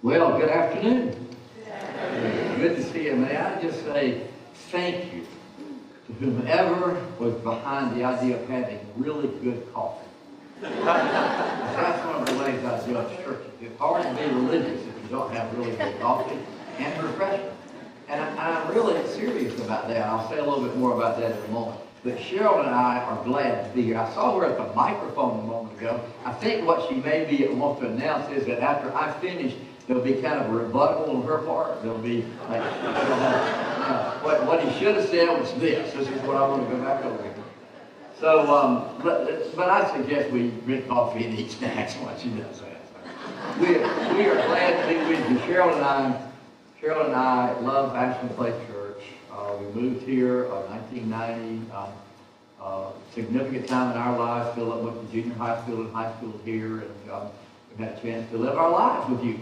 Well, good afternoon. Good to see you. May I just say thank you to whomever was behind the idea of having really good coffee. That's one of the ways I judge churches. It's hard to be religious if you don't have really good coffee and refreshment. And I'm really serious about that. I'll say a little bit more about that in a moment. But Cheryl and I are glad to be here. I saw her at the microphone a moment ago. I think what she maybe wants to announce is that after I finish, there'll be kind of a rebuttal on her part. There'll be like, what he should have said was this. This is what I want to go back over here. So, but I suggest we drink coffee and eat snacks while she does that. So we are glad to be with you. Cheryl and I love Ashland Place Church. We moved here in 1990. Significant time in our lives. Philip went to junior high school and high school here, and we've had a chance to live our lives with you.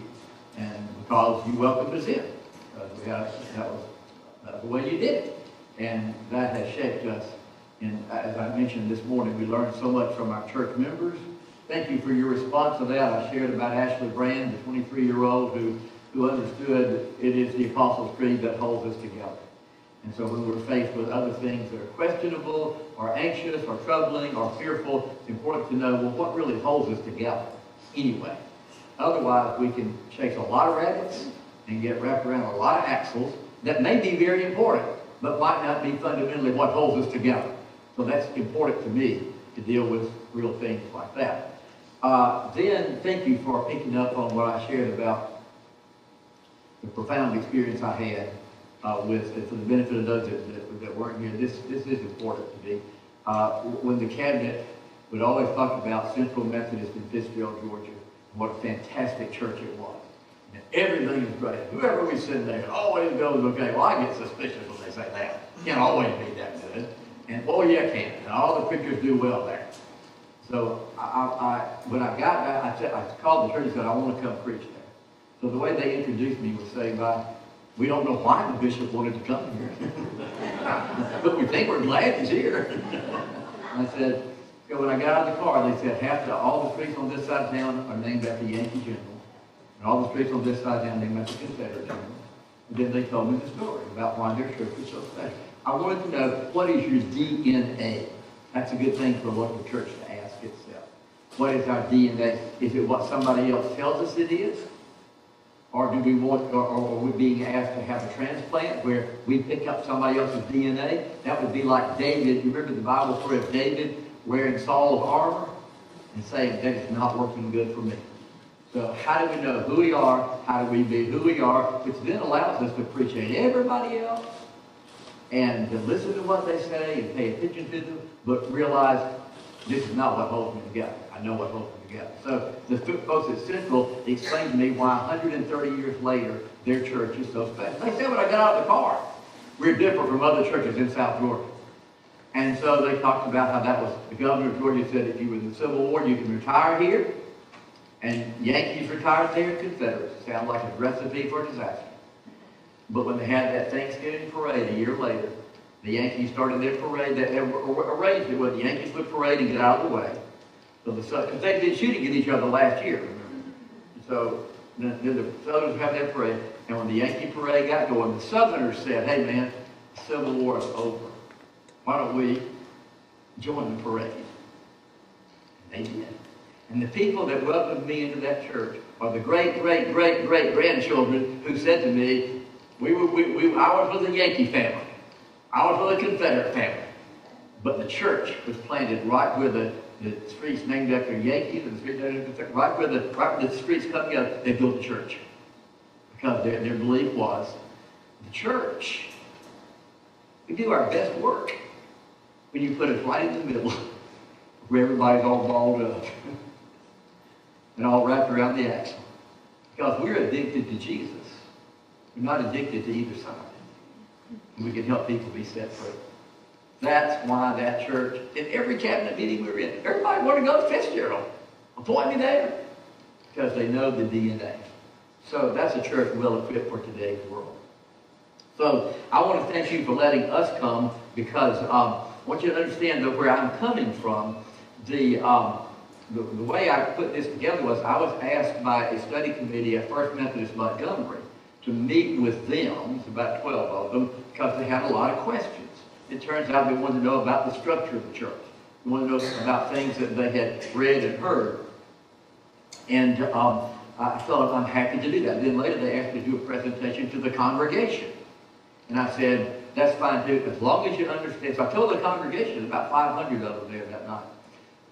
And because you welcomed us in, that was the way you did it, and that has shaped us. And as I mentioned this morning, we learned so much from our church members. Thank you for your response to that. I shared about Lawson Bryan, the 23-year-old who understood it is the Apostles' Creed that holds us together. And so when we're faced with other things that are questionable or anxious or troubling or fearful, it's important to know, well, what really holds us together anyway? Otherwise, we can chase a lot of rabbits and get wrapped around a lot of axles that may be very important, but might not be fundamentally what holds us together. So that's important to me to deal with real things like that. Then, thank you for picking up on what I shared about the profound experience I had with, for the benefit of those that weren't here. This is important to me. When the cabinet would always talk about Central Methodist in Fitzgerald, Georgia, what a fantastic church it was. And everything is great. Whoever we send there always goes okay. Well, I get suspicious when they say that. It can't always be that good. And oh yeah, it can. And all the preachers do well there. So when I got there, I called the church and said, I want to come preach there. So the way they introduced me was saying, we don't know why the bishop wanted to come here. But we think we're glad he's here. I said, when I got out of the car, they said all the streets on this side of town are named after Yankee General. And all the streets on this side of town are named after Confederate General. And then they told me the story about why their church was so special. I wanted to know, what is your DNA? That's a good thing for a local church to ask itself. What is our DNA? Is it what somebody else tells us it is? Or do we want, or are we being asked to have a transplant where we pick up somebody else's DNA? That would be like David. You remember the Bible story of David wearing Saul's armor and saying, that is not working good for me. So how do we know who we are? How do we be who we are? Which then allows us to appreciate everybody else and to listen to what they say and pay attention to them, but realize this is not what holds me together. I know what holds me together. So the folks at Central explained to me why 130 years later, their church is so special. They said when I got out of the car, we're different from other churches in South Georgia. And so they talked about how that was, the governor of Georgia said if you were in the Civil War, you can retire here. And Yankees retired there, Confederates. Sounds like a recipe for disaster. But when they had that Thanksgiving parade a year later, the Yankees started their parade. They arranged it where the Yankees would parade and get out of the way. So because they'd been shooting at each other last year, remember? So then the Southerners would have their parade. And when the Yankee parade got going, the Southerners said, hey man, the Civil War is over. Why don't we join the parade? And they did. And the people that welcomed me into that church are the great grandchildren who said to me, ours was a Yankee family. Ours was a Confederate family. But the church was planted right where the streets named after Yankees and the streets named after Confederate, right where the streets come together, they built a church. Because their belief was, the church, we do our best work when you put us right in the middle where everybody's all balled up and all wrapped around the axle. Because we're addicted to Jesus. We're not addicted to either side. And we can help people be set free. That's why that church, in every cabinet meeting we were in, everybody wanted to go to Fitzgerald. Appoint me there. Because they know the DNA. So that's a church well equipped for today's world. So I want to thank you for letting us come because I want you to understand that where I'm coming from, the way I put this together was I was asked by a study committee at First Methodist Montgomery to meet with them, it's about 12 of them, because they had a lot of questions. It turns out they wanted to know about the structure of the church. They wanted to know about things that they had read and heard. And I thought I'm happy to do that. Then later they asked me to do a presentation to the congregation. And I said, that's fine too, as long as you understand. So I told the congregation, about 500 of them there that night,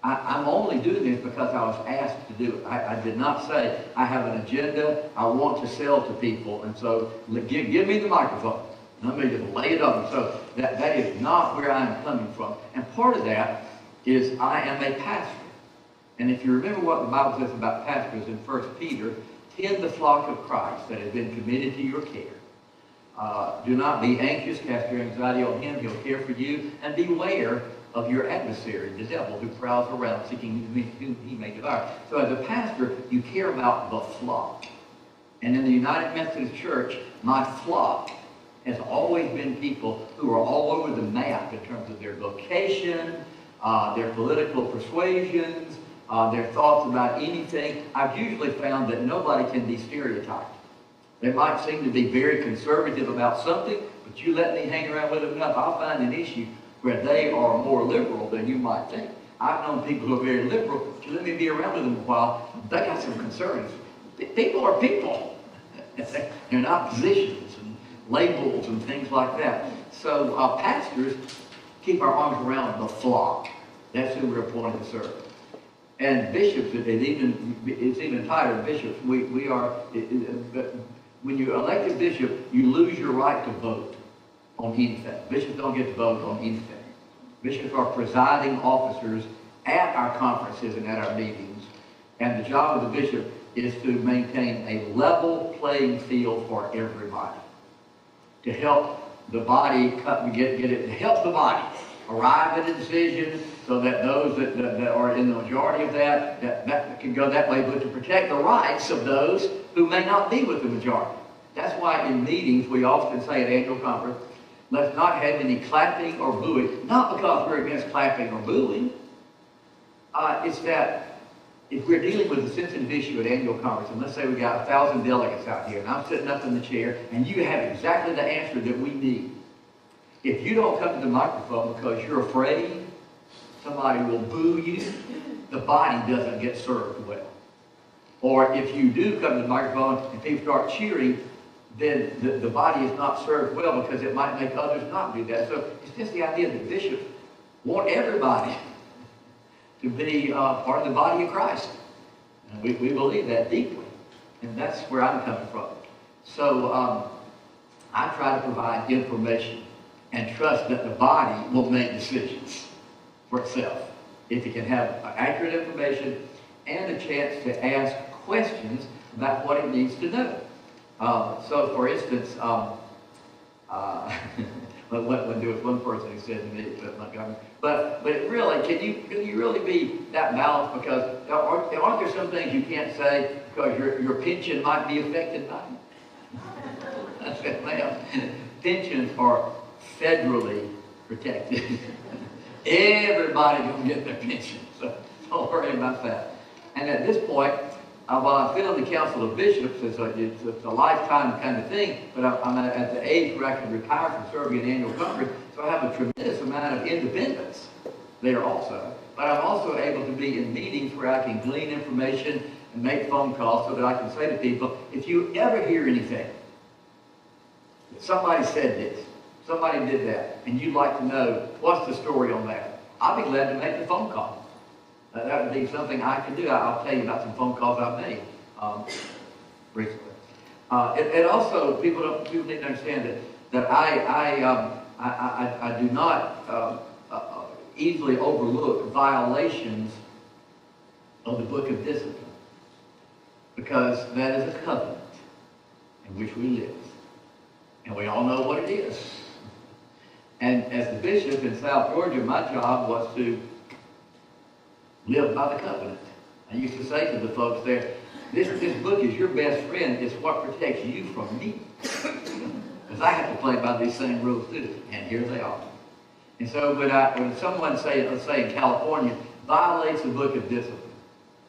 I'm only doing this because I was asked to do it. I did not say, I have an agenda, I want to sell to people, and so give me the microphone. Let me just lay it on. So that is not where I'm coming from. And part of that is I am a pastor. And if you remember what the Bible says about pastors in 1 Peter, tend the flock of Christ that has been committed to your care. Do not be anxious, cast your anxiety on him, he'll care for you, and beware of your adversary, the devil, who prowls around seeking whom he may devour. So as a pastor, you care about the flock. And in the United Methodist Church, my flock has always been people who are all over the map in terms of their vocation, their political persuasions, their thoughts about anything. I've usually found that nobody can be stereotyped. They might seem to be very conservative about something, but you let me hang around with them enough, I'll find an issue where they are more liberal than you might think. I've known people who are very liberal, but you let me be around with them a while, they got some concerns. People are people. They're not positions and labels and things like that. So pastors keep our arms around the flock. That's who we're appointed to serve. And bishops, it's even tighter than bishops. We are, when you're elected bishop, you lose your right to vote on anything. Bishops don't get to vote on anything. Bishops are presiding officers at our conferences and at our meetings. And the job of the bishop is to maintain a level playing field for everybody. To help the body, to help the body arrive at a decision so that those that are in the majority of that can go that way, but to protect the rights of those who may not be with the majority. That's why in meetings we often say at annual conference, let's not have any clapping or booing. Not because we're against clapping or booing. It's that if we're dealing with a sensitive issue at annual conference, and let's say we got 1,000 delegates out here, and I'm sitting up in the chair, and you have exactly the answer that we need. If you don't come to the microphone because you're afraid somebody will boo you, the body doesn't get served well. Or if you do come to the microphone and people start cheering, then the body is not served well because it might make others not do that. So it's just the idea that bishops want everybody to be part of the body of Christ. And we believe that deeply. And that's where I'm coming from. So I try to provide information and trust that the body will make decisions for itself. If it can have accurate information and a chance to ask questions about what it needs to know. So, for instance, when there was one person who said to me, but it really, can you really be that balanced? Because aren't there some things you can't say because your pension might be affected by it? I said, ma'am, pensions are federally protected. Everybody's going to get their pension, so don't worry about that. And at this point, while I'm still in the Council of Bishops, it's a lifetime kind of thing, but I'm at the age where I can retire from serving an annual conference, so I have a tremendous amount of independence there also. But I'm also able to be in meetings where I can glean information and make phone calls so that I can say to people, if you ever hear anything, somebody said this, somebody did that, and you'd like to know what's the story on that, I'll be glad to make the phone call. That would be something I can do. I'll tell you about some phone calls I've made recently. And also, people need to understand that I do not easily overlook violations of the book of discipline, because that is a covenant in which we live, and we all know what it is. And as the bishop in South Georgia, my job was to live by the covenant. I used to say to the folks there, this book is your best friend. It's what protects you from me. Because I have to play by these same rules too. And here they are. And so when someone, let's say in California, violates the book of discipline,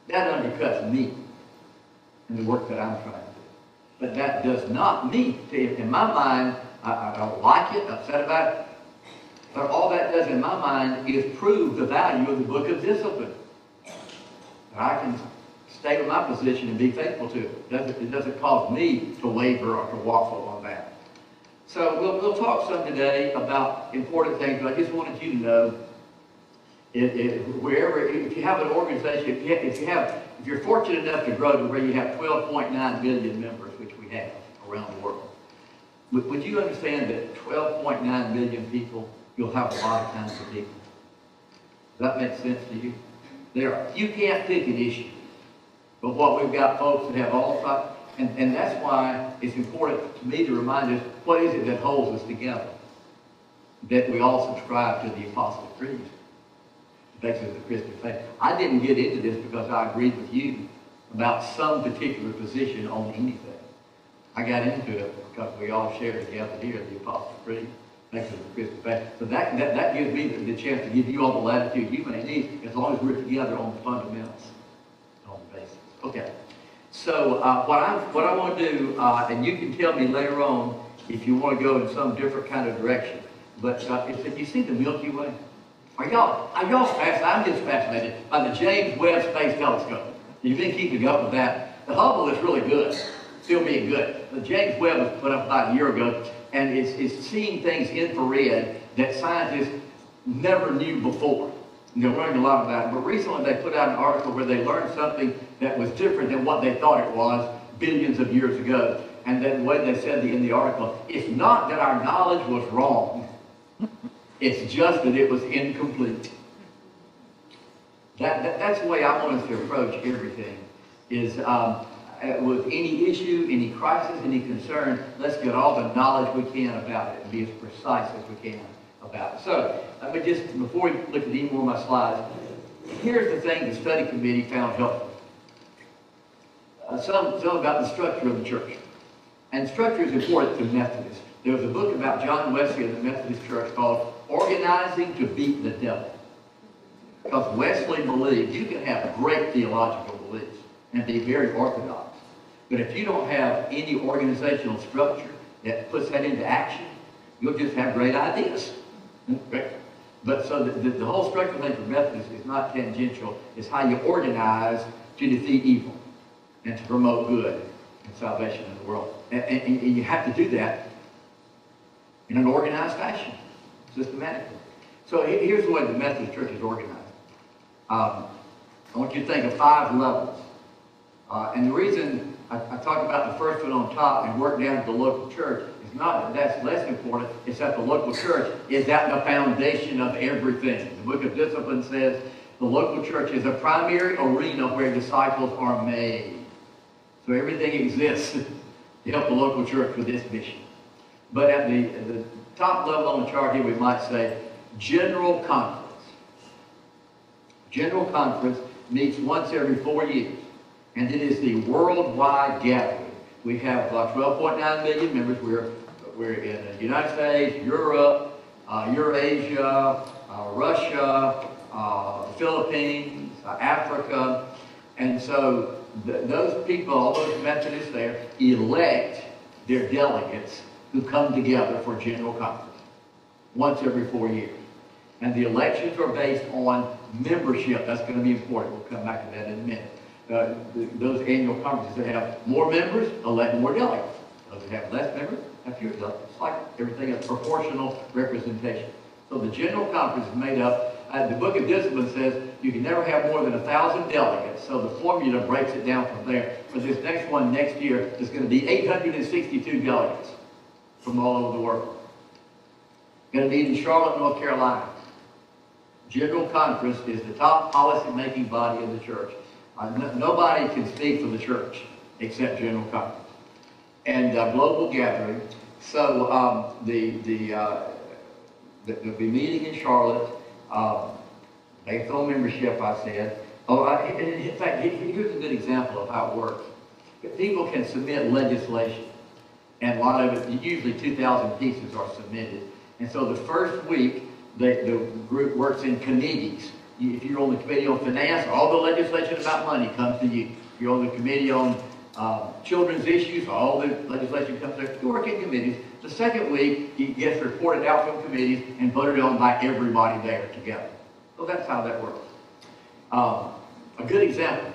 That undercuts me and the work that I'm trying to do. But that does not mean, in my mind, I don't like it, upset about it, but all that does in my mind is prove the value of the book of discipline. I can stay with my position and be faithful to it. It doesn't cause me to waver or to waffle on that. So we'll talk some today about important things, but I just wanted you to know, if you have an organization, if you're fortunate enough to grow to where you have 12.9 million members, which we have around the world, would you understand that 12.9 million people, you'll have a lot of kinds of people? Does that make sense to you? You can't pick an issue. But what we've got folks that have all types, and that's why it's important to me to remind us, what is it that holds us together? That we all subscribe to the Apostles' Creed. Basically the Christian faith. I didn't get into this because I agreed with you about some particular position on anything. I got into it because we all share together here the Apostles' Creed. Basically the Christian faith. So that gives me the chance to give you all the latitude you may need as long as we're together on the fundamentals, on the basis. Okay. So what I want to do, and you can tell me later on if you want to go in some different kind of direction, but if you see the Milky Way, are y'all fascinated? I'm just fascinated by the James Webb Space Telescope. You've been keeping up with that. The Hubble is really good, still being good. The James Webb was put up about a year ago, and it's seeing things infrared that scientists never knew before. And they're learning a lot about it. But recently they put out an article where they learned something that was different than what they thought it was billions of years ago. And then the way they said in the article, it's not that our knowledge was wrong. It's just that it was incomplete. That's the way I want us to approach everything, is with any issue, any crisis, any concern, let's get all the knowledge we can about it and be as precise as we can about it. So, let me just, before we look at any more of my slides, here's the thing the study committee found helpful. Some about the structure of the church. And structure is important to Methodists. There was a book about John Wesley in the Methodist Church called Organizing to Beat the Devil. Because Wesley believed you can have great theological beliefs and be very orthodox. But if you don't have any organizational structure that puts that into action, you'll just have great ideas. But so the whole structural thing for Methodists is not tangential. It's how you organize to defeat evil and to promote good and salvation in the world. And you have to do that in an organized fashion, systematically. So here's the way the Methodist Church is organized. I want you to think of 5 levels. And the reason I talk about the first one on top and work down to the local church is not that that's less important, it's that the local church is at the foundation of everything. The book of Discipline says the local church is a primary arena where disciples are made. So everything exists to help the local church with this mission. But at the top level on the chart here, we might say General Conference. General Conference meets once every 4 years, and it is the worldwide gathering. We have 12.9 million members. We're in the United States, Europe, Eurasia, Russia, Philippines, Africa, and so those people, all those Methodists there, elect their delegates who come together for General Conference once every 4 years. And the elections are based on membership. That's going to be important. We'll come back to that in a minute. Those annual conferences that have more members elect more delegates. Those that have less members have fewer delegates. It's like everything is proportional representation. So the General Conference is made up, the Book of Discipline says you can never have more than 1,000 delegates. So the formula breaks it down from there. For this next one next year, there's going to be 862 delegates from all over the world. Going to be in Charlotte, North Carolina. General Conference is the top policy-making body of the church. Nobody can speak for the church except General Conference. And global gathering. So they'll be meeting in Charlotte. Based on membership, I said. In fact, here's a good example of how it works. People can submit legislation, and a lot of it, usually 2,000 pieces are submitted. And so the first week, the group works in committees If you're on the committee on finance, all the legislation about money comes to you. If you're on the committee on children's issues, all the legislation comes there. You work in committees. The second week, it gets reported out from committees and voted on by everybody there together. So that's how that works. A good example,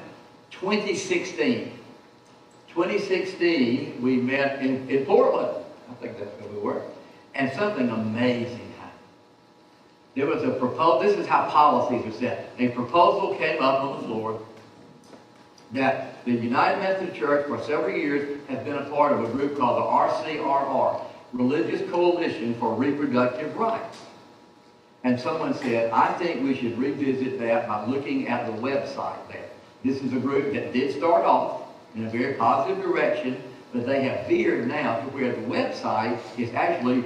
2016. 2016, we met in Portland. I think that's where we were. And something amazing happened. There was a proposal. This is how policies are set. A proposal came up on the floor that the United Methodist Church for several years has been a part of a group called the RCRR, Religious Coalition for Reproductive Rights. And someone said, I think we should revisit that by looking at the website there. This is a group that did start off in a very positive direction, but they have veered now to where the website is actually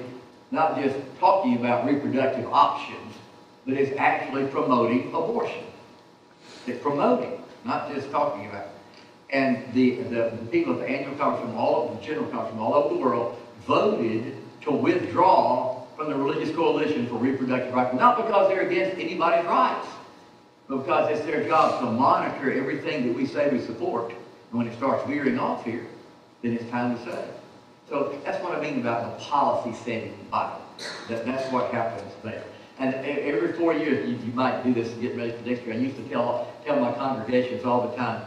not just talking about reproductive options, but it's actually promoting abortion. It's promoting, not just talking about it. And the people at the annual conference from all over, the general conference from all over the world voted to withdraw from the Religious Coalition for Reproductive Rights, not because they're against anybody's rights, but because it's their job to monitor everything that we say we support. And when it starts veering off here, then it's time to say. So that's what I mean about the policy setting in the Bible. That's what happens there. And every 4 years, you might do this and get ready for next year. I used to tell my congregations all the time,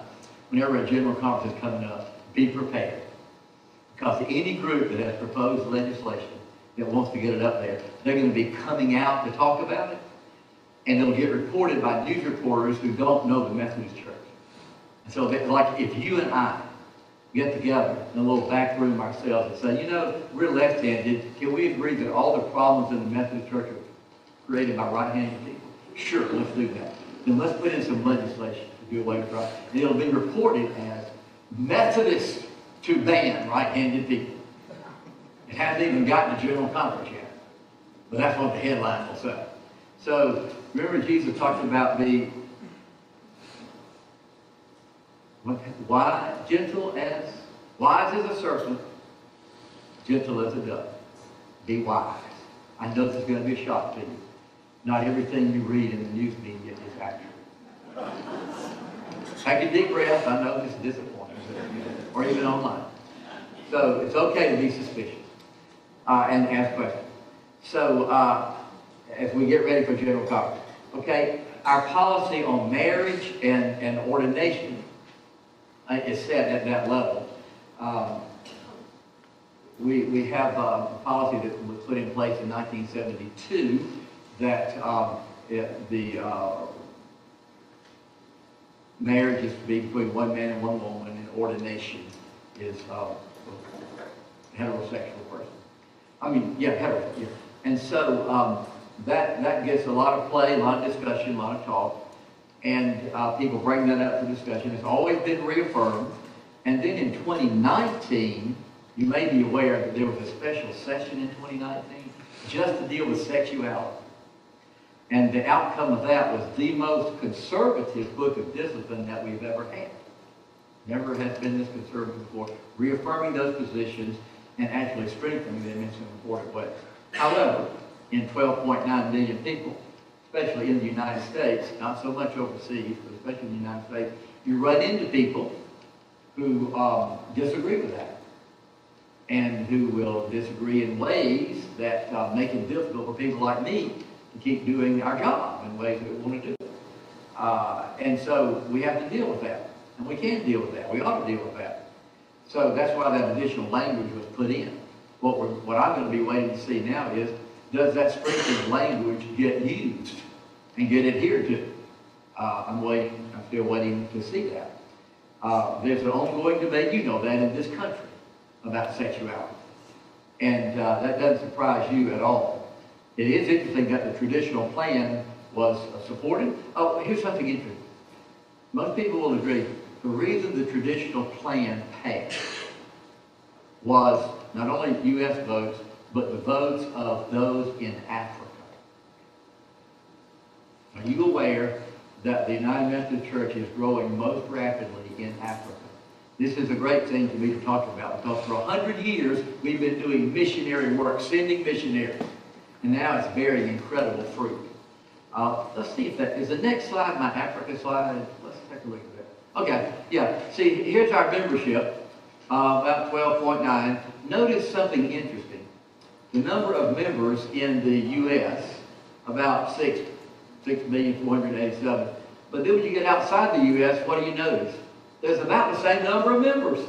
whenever a general conference is coming up, be prepared. Because any group that has proposed legislation that wants to get it up there, they're going to be coming out to talk about it, and it'll get reported by news reporters who don't know the Methodist Church. And so, like if you and I get together in a little back room ourselves and say, you know, we're left-handed. Can we agree that all the problems in the Methodist Church are created by right-handed people? Sure, let's do that. Then let's put in some legislation to do away with right. And it'll be reported as Methodist to ban right-handed people. It hasn't even gotten to general conference yet. But that's what the headline will say. So, remember Jesus talked about the wise as a serpent, gentle as a dove. Be wise. I know this is going to be a shock to you. Not everything you read in the news media is accurate. Take a deep breath. I know this is disappointing, or even online. So it's okay to be suspicious and ask questions. So as we get ready for general conference, okay, our policy on marriage and ordination is set at that level. We have a policy that was put in place in 1972 that marriage is to be between one man and one woman, and ordination is a heterosexual person. Hetero. Yeah. And so that gets a lot of play, a lot of discussion, a lot of talk. And people bring that up for discussion. It's always been reaffirmed. And then in 2019, you may be aware that there was a special session in 2019 just to deal with sexuality. And the outcome of that was the most conservative book of discipline that we've ever had. Never has been this conservative before. Reaffirming those positions and actually strengthening them in some important ways. However, in 12.9 million people, especially in the United States, not so much overseas, but especially in the United States, you run into people who disagree with that and who will disagree in ways that make it difficult for people like me to keep doing our job in ways that we want to do. And so we have to deal with that. And we can deal with that. We ought to deal with that. So that's why that additional language was put in. What I'm going to be waiting to see now is, does that strengthened language get used and get adhered to? I'm still waiting to see that. There's an ongoing debate, you know that, in this country about sexuality. And that doesn't surprise you at all. It is interesting that the traditional plan was supported. Oh, here's something interesting. Most people will agree the reason the traditional plan passed was not only U.S. votes, but the votes of those in Africa. Are you aware that the United Methodist Church is growing most rapidly in Africa? This is a great thing for me to talk about, because for 100 years we've been doing missionary work, sending missionaries, and now it's bearing incredible fruit. Let's see if that is the next slide, my Africa slide. Let's take a look at that. Okay, yeah. See, here's our membership, about 12.9. Notice something interesting. The number of members in the U.S., about 6,487,000. But then when you get outside the U.S., what do you notice? There's about the same number of members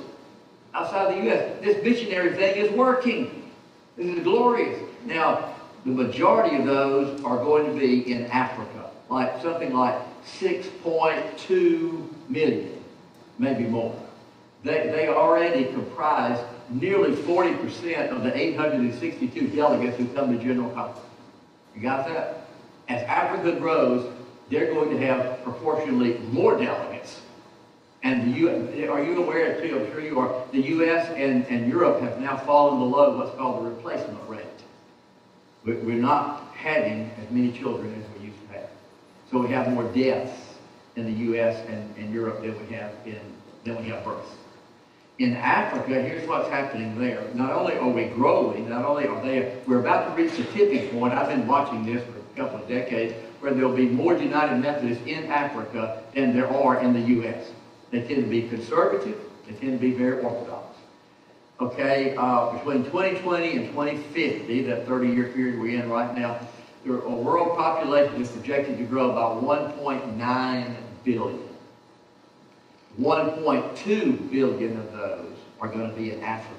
outside the U.S. This missionary thing is working. This is glorious. Now, the majority of those are going to be in Africa, like something like 6.2 million, maybe more. They already comprise nearly 40% of the 862 delegates who come to General Conference. You got that? As Africa grows, they're going to have proportionally more delegates. And are you aware, too, I'm sure you are, the U.S. and Europe have now fallen below what's called the replacement rate. We're not having as many children as we used to have. So we have more deaths in the U.S. and Europe than we have births. In Africa, here's what's happening there. Not only are we growing, not only are we're about to reach the tipping point. I've been watching this for a couple of decades, where there'll be more United Methodists in Africa than there are in the U.S. They tend to be conservative. They tend to be very orthodox. Okay, between 2020 and 2050, that 30-year period we're in right now, the world population is projected to grow by 1.9 billion. 1.2 billion of those are going to be in Africa.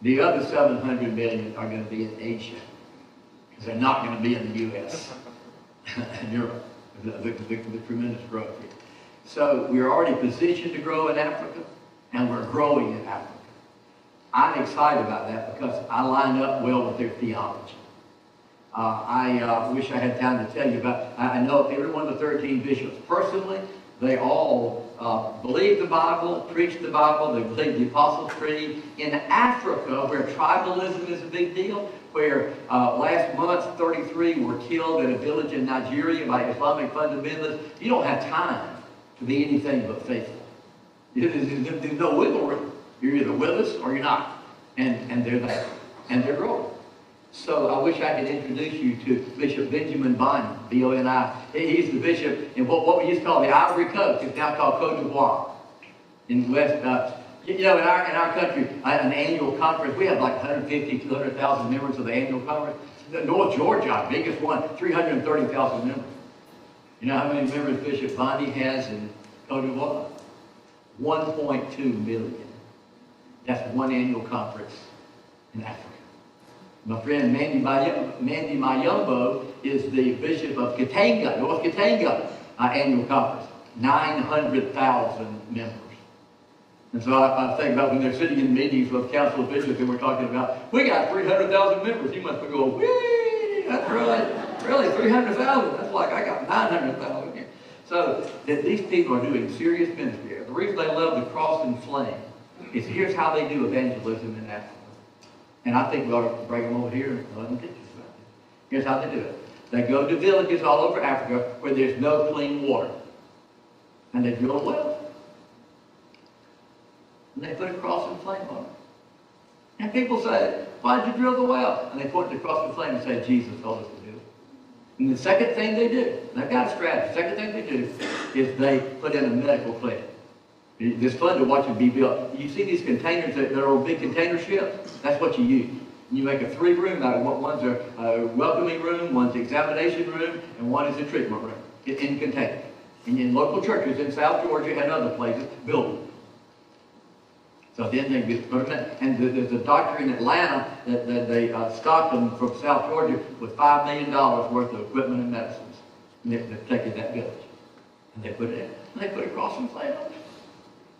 The other 700 million are going to be in Asia, because they're not going to be in the U.S. and Europe. The tremendous growth here. So we're already positioned to grow in Africa, and we're growing in Africa. I'm excited about that because I line up well with their theology. I wish I had time to tell you about, I know every one of the 13 bishops personally. They all believe the Bible, preach the Bible, they believe the Apostles' Creed. In Africa, where tribalism is a big deal, where last month 33 were killed in a village in Nigeria by Islamic fundamentalists, you don't have time to be anything but faithful. There's no wiggle room. You're either with us or you're not. And they're there. And they're growing. So I wish I could introduce you to Bishop Benjamin Boni, B-O-N-I. He's the bishop in what we used to call the Ivory Coast. It's now called Côte d'Ivoire. In West, in our country, an annual conference, we have like 150, 200,000 members of the annual conference. North Georgia, biggest one, 330,000 members. You know how many members Bishop Boni has in Côte d'Ivoire? 1.2 million. That's one annual conference in Africa. My friend Mandy Mayumbo is the bishop of Katanga, North Katanga, annual conference. 900,000 members. And so I think about when they're sitting in meetings with council of bishops and we're talking about, we got 300,000 members. You must be going, whee, that's really 300,000. That's like I got 900,000 here. So that these people are doing serious ministry here. The reason they love the cross and flame is here's how they do evangelism in Africa. And I think we ought to bring them over here and let them teach us about it. Here's how they do it. They go to villages all over Africa where there's no clean water. And they drill wells. And they put a cross and flame on it. And people say, why did you drill the well? And they point to the cross and flame and say, Jesus told us to do it. And the second thing they do, they've got a strategy. The second thing they do is they put in a medical clinic. It's fun to watch it be built. You see these containers that are big container ships? That's what you use. You make a 3-room out of what one's a welcoming room, one's examination room, and one is a treatment room in containers. And in local churches in South Georgia and other places, build them. So then they put them in. And there's a doctor in Atlanta that they stocked them from South Georgia with $5 million worth of equipment and medicines. And they've taken that village. And they put it in. And they put a cross and flame on it.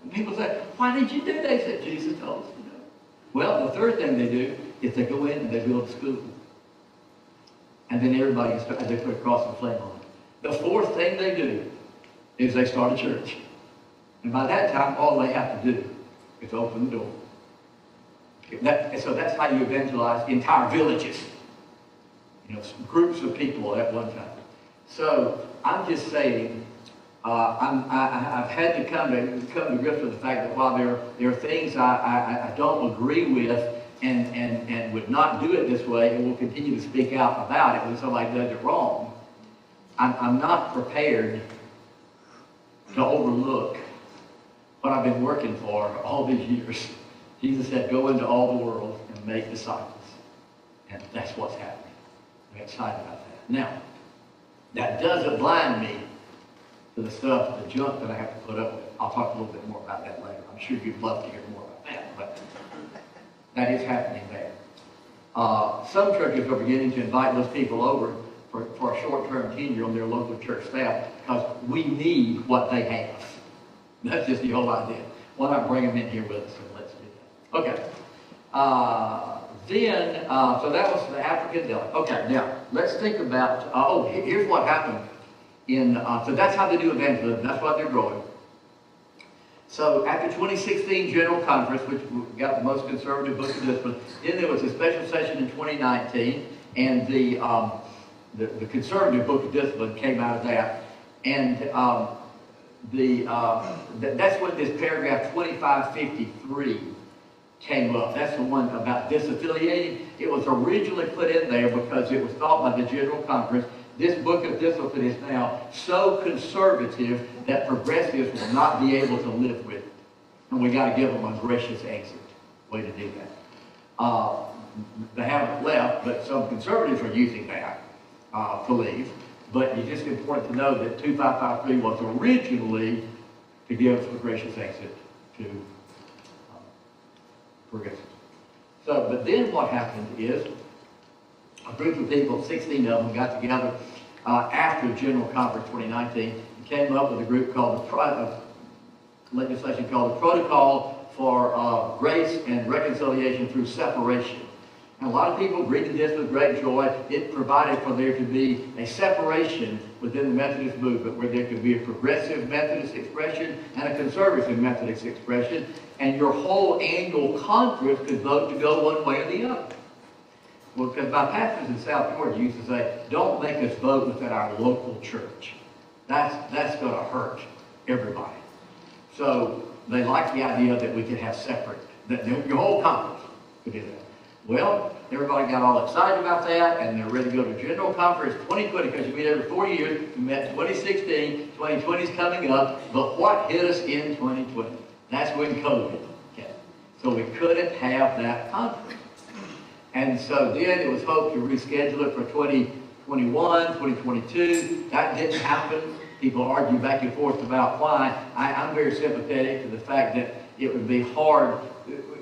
And people say, why did you do that? They said, Jesus told us to do it. Well, the third thing they do is they go in and they build a school. And then they put a cross and flame on it. The fourth thing they do is they start a church. And by that time, all they have to do is open the door. So that's how you evangelize entire villages. You know, groups of people at one time. So I'm just saying, I've had to come to grips with the fact that while there are things I don't agree with, and would not do it this way and will continue to speak out about it when somebody does it wrong, I'm not prepared to overlook what I've been working for all these years. Jesus said, go into all the world and make disciples. And that's what's happening. I'm excited about that. Now, that doesn't blind me to the stuff, the junk that I have to put up with. I'll talk a little bit more about that later. I'm sure you'd love to hear more about that, but that is happening there. Some churches are beginning to invite those people over for a short-term tenure on their local church staff because we need what they have. That's just the whole idea. Why not bring them in here with us and let's do that? Okay. So that was the African delegate. Okay, now let's think about, here's what happened so that's how they do evangelism. That's why they're growing. So after 2016 General Conference, which got the most conservative book of discipline, then there was a special session in 2019, and the conservative book of discipline came out of that. And that's when this paragraph 2553 came up. That's the one about disaffiliating. It was originally put in there because it was thought by the General Conference this book of discipline is now so conservative that progressives will not be able to live with it. And we got to give them a gracious exit way to do that. They haven't left, but some conservatives are using that to leave. But it's just important to know that 2553 was originally to give a gracious exit to progressives. So, but then what happened is a group of people, 16 of them, got together after General Conference 2019 and came up with a group called legislation called the Protocol for Grace and Reconciliation Through Separation. And a lot of people greeted this with great joy. It provided for there to be a separation within the Methodist movement where there could be a progressive Methodist expression and a conservative Methodist expression, and your whole annual conference could vote to go one way or the other. Well, because my pastors in South Georgia used to say, don't make us vote within our local church. That's going to hurt everybody. So they liked the idea that we could have separate, that your whole conference could do that. Well, everybody got all excited about that, and they're ready to go to General Conference 2020, because you meet every 4 years. We met 2016, 2020 is coming up, but what hit us in 2020? That's when COVID came. So we couldn't have that conference. And so then it was hoped to reschedule it for 2021, 2022. That didn't happen. People argue back and forth about why. I'm very sympathetic to the fact that it would be hard.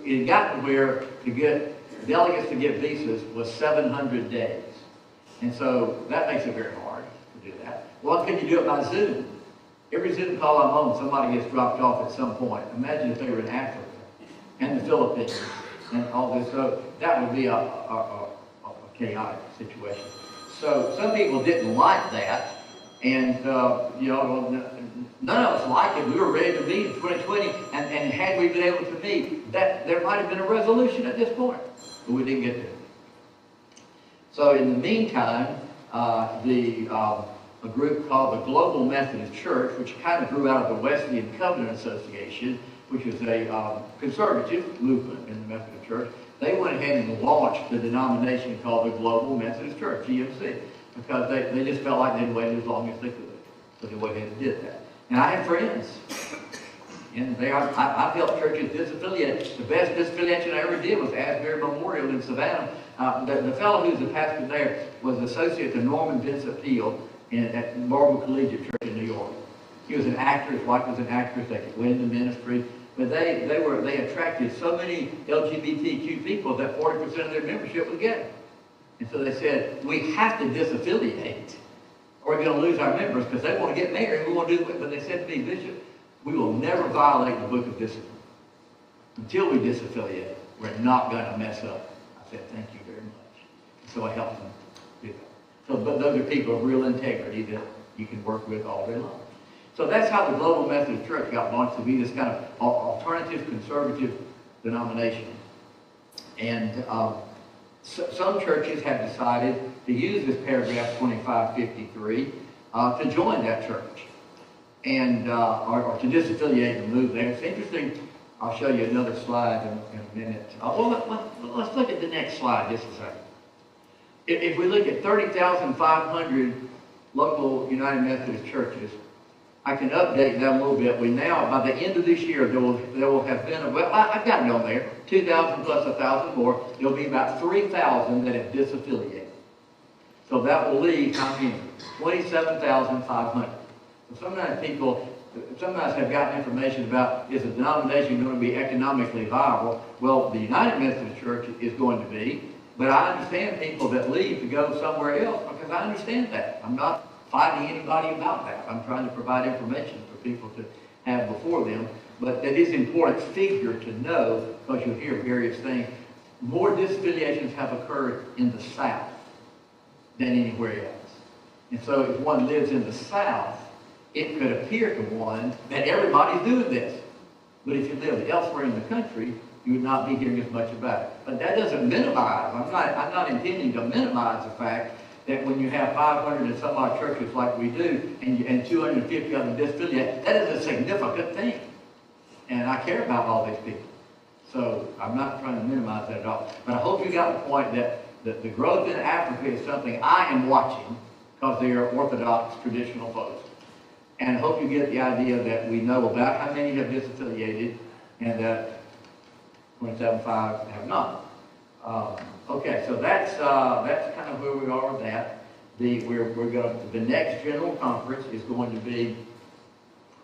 It got to where to get delegates to get visas was 700 days. And so that makes it very hard to do that. Well, can you do it by Zoom? Every Zoom call I'm on, somebody gets dropped off at some point. Imagine if they were in Africa and the Philippines and all this. So that would be a chaotic situation. So some people didn't like that. And, none of us liked it. We were ready to meet in 2020. And had we been able to meet, there might have been a resolution at this point. But we didn't get there. So in the meantime, a group called the Global Methodist Church, which kind of grew out of the Wesleyan Covenant Association, which is a conservative movement in the Methodist Church, they went ahead and launched the denomination called the Global Methodist Church, UMC, because they just felt like they'd waited as long as they could. So they went ahead and did that. And I have friends. And I've helped churches disaffiliate. The best disaffiliation I ever did was Asbury Memorial in Savannah. The fellow who's the pastor there was associate to Norman Vincent Peale at Marble Collegiate Church in New York. He was an actor. His wife was an actress. They could win the ministry. But they attracted so many LGBTQ people that 40% of their membership was gay. And so they said, we have to disaffiliate or we're going to lose our members because they want to get married. We want to do it. But they said to me, Bishop, we will never violate the book of discipline. Until we disaffiliate, we're not going to mess up. I said, thank you very much. So I helped them do that. So, but those are people of real integrity that you can work with all day long. So that's how the Global Methodist Church got launched, to be this kind of alternative conservative denomination. And some churches have decided to use this paragraph 2553 to join that church and or to disaffiliate and move there. It's interesting. I'll show you another slide in a minute. Let's look at the next slide just a second. If we look at 30,500 local United Methodist churches, I can update that a little bit. We now, by the end of this year, there will have been, I've got it on there, 2,000 plus 1,000 more. There'll be about 3,000 that have disaffiliated. So that will leave how many? 27,500. So sometimes people have gotten information about, is a denomination going to be economically viable? Well, the United Methodist Church is going to be, but I understand people that leave to go somewhere else because I understand that. I'm not fighting anybody about that. I'm trying to provide information for people to have before them. But it is an important figure to know because you'll hear various things. More disaffiliations have occurred in the South than anywhere else. And so if one lives in the South, it could appear to one that everybody's doing this. But if you lived elsewhere in the country, you would not be hearing as much about it. But that doesn't minimize. I'm not intending to minimize the fact that when you have 500 and some odd churches like we do, and 250 of them disaffiliate, that is a significant thing. And I care about all these people. So I'm not trying to minimize that at all. But I hope you got the point that the growth in Africa is something I am watching because they are Orthodox traditional folks. And I hope you get the idea that we know about how many have disaffiliated and that 27.5 have not. Okay, so that's kind of where we are with that. The next general conference is going to be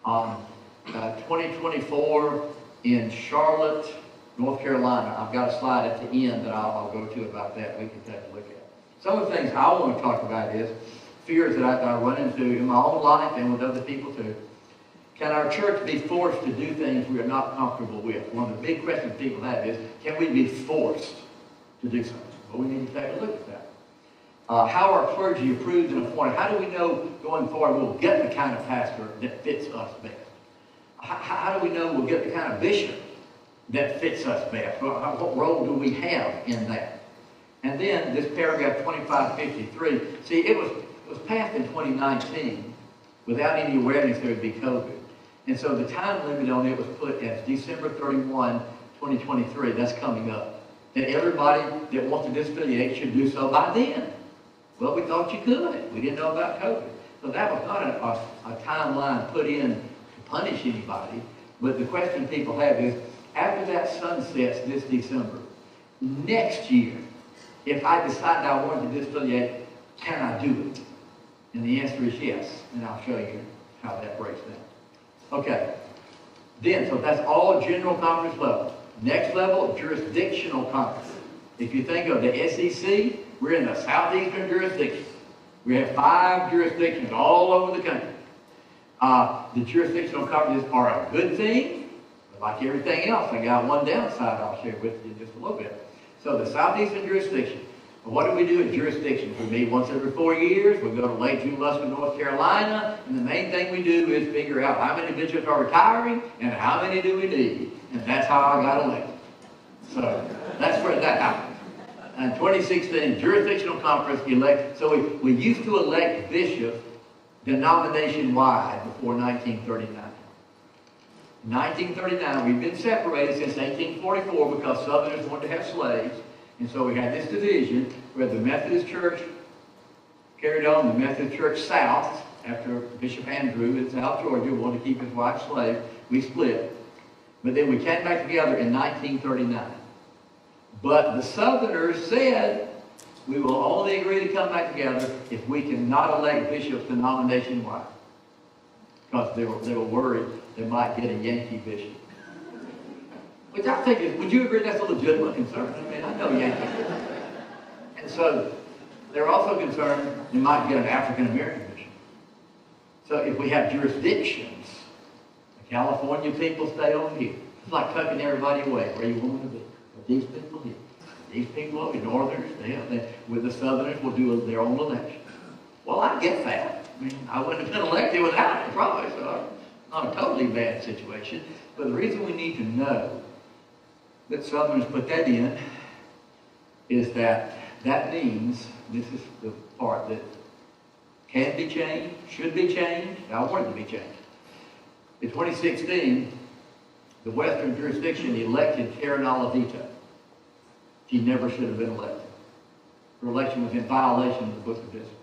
on 2024 in Charlotte, North Carolina. I've got a slide at the end that I'll go to about that. We can take a look at. Some of the things I want to talk about is fears that I run into in my own life and with other people too. Can our church be forced to do things we are not comfortable with? One of the big questions people have is, can we be forced to do something? Well, we need to take a look at that. How are clergy approved and appointed? How do we know going forward we'll get the kind of pastor that fits us best? How do we know we'll get the kind of bishop that fits us best? What role do we have in that? And then this paragraph 2553, see, it was passed in 2019 without any awareness there would be COVID. And so the time limit on it was put as December 31, 2023. That's coming up. That everybody that wants to disaffiliate should do so by then. Well, we thought you could. We didn't know about COVID. So that was not a timeline put in to punish anybody. But the question people have is, after that sunsets this December, next year, if I decide I want to disaffiliate, can I do it? And the answer is yes. And I'll show you how that breaks down. Okay. Then, so that's all general conference level. Next level, jurisdictional conference. If you think of the SEC, we're in the southeastern jurisdiction. We have 5 jurisdictions all over the country. The jurisdictional conferences are a good thing, but like everything else, I got one downside I'll share with you in just a little bit. So the southeastern jurisdiction. What do we do in jurisdictions? We meet once every 4 years. We go to Lake Julius, North Carolina, and the main thing we do is figure out how many bishops are retiring and how many do we need. And that's how I got elected. So that's where that happened. In 2016, jurisdictional conference elect. So we used to elect bishops denomination-wide before 1939. In 1939, we've been separated since 1844 because Southerners wanted to have slaves. And so we had this division where the Methodist Church carried on, the Methodist Church South, after Bishop Andrew in South Georgia wanted to keep his wife slave, we split. But then we came back together in 1939. But the Southerners said, we will only agree to come back together if we cannot elect bishops denomination-wide. Because they were worried they might get a Yankee bishop. Which I think is, would you agree that's a legitimate concern? I mean, I know Yankees. And so they're also concerned they might get an African-American bishop. So if we have jurisdictions, the California people stay over here. It's like tucking everybody away where you want them to be. But these people here. These people over here, Northerners, with the Southerners will do their own election. Well, I get that. I mean, I wouldn't have been elected without it, probably. So not a totally bad situation. But the reason we need to know that Southerners put that in is that means, this is the part that can be changed, should be changed, I want it to be changed. In 2016, The Western jurisdiction elected Karen Oliveto. She never should have been elected. Her election was in violation of the Book of Discipline.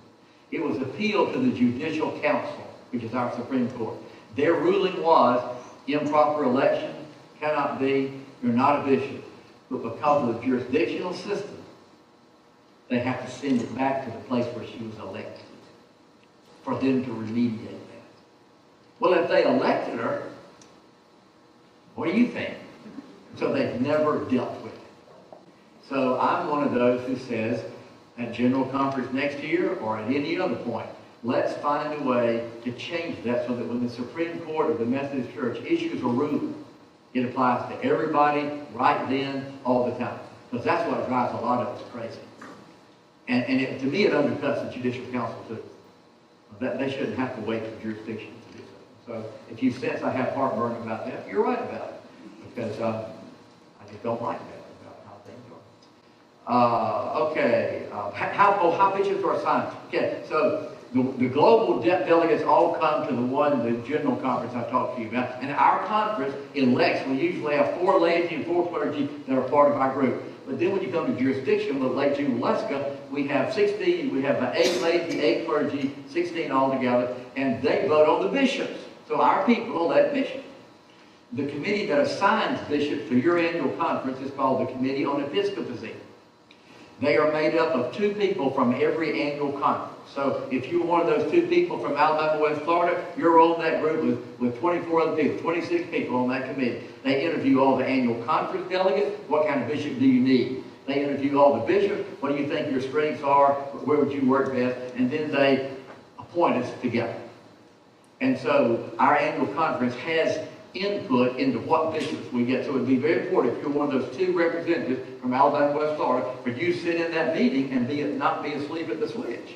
It was appealed to the Judicial Council, which is our Supreme Court. Their ruling was improper election, cannot be, you're not a bishop. But because of the jurisdictional system, they have to send it back to the place where she was elected for them to remediate that. Well, if they elected her, what do you think? So they've never dealt with it. So I'm one of those who says, at General Conference next year or at any other point, let's find a way to change that so that when the Supreme Court of the Methodist Church issues a ruling, it applies to everybody right then, all the time. Because that's what drives a lot of us crazy. And to me, it undercuts the Judicial Council too. They shouldn't have to wait for jurisdiction to do so. So if you sense I have heartburn about that, you're right about it. Because I just don't like that about how things are. Okay, how bishops are assigned. Okay, so the global delegates all come to the General Conference I talked to you about. And our conference elects, we usually have 4 laity and 4 clergy that are part of our group. But then when you come to jurisdiction with Lake Junaluska, we have 16, we have 8 laity, 8 clergy, 16 altogether, and they vote on the bishops. So our people elect bishops. The committee that assigns bishops to your annual conference is called the Committee on Episcopacy. They are made up of 2 people from every annual conference. So if you're one of those 2 people from Alabama, West Florida, you're on that group with 24 other people, 26 people on that committee. They interview all the annual conference delegates. What kind of bishop do you need? They interview all the bishops. What do you think your strengths are? Where would you work best? And then they appoint us together. And so our annual conference has input into what bishops we get. So it would be very important if you're one of those 2 representatives from Alabama, West Florida, for you to sit in that meeting and not be asleep at the switch.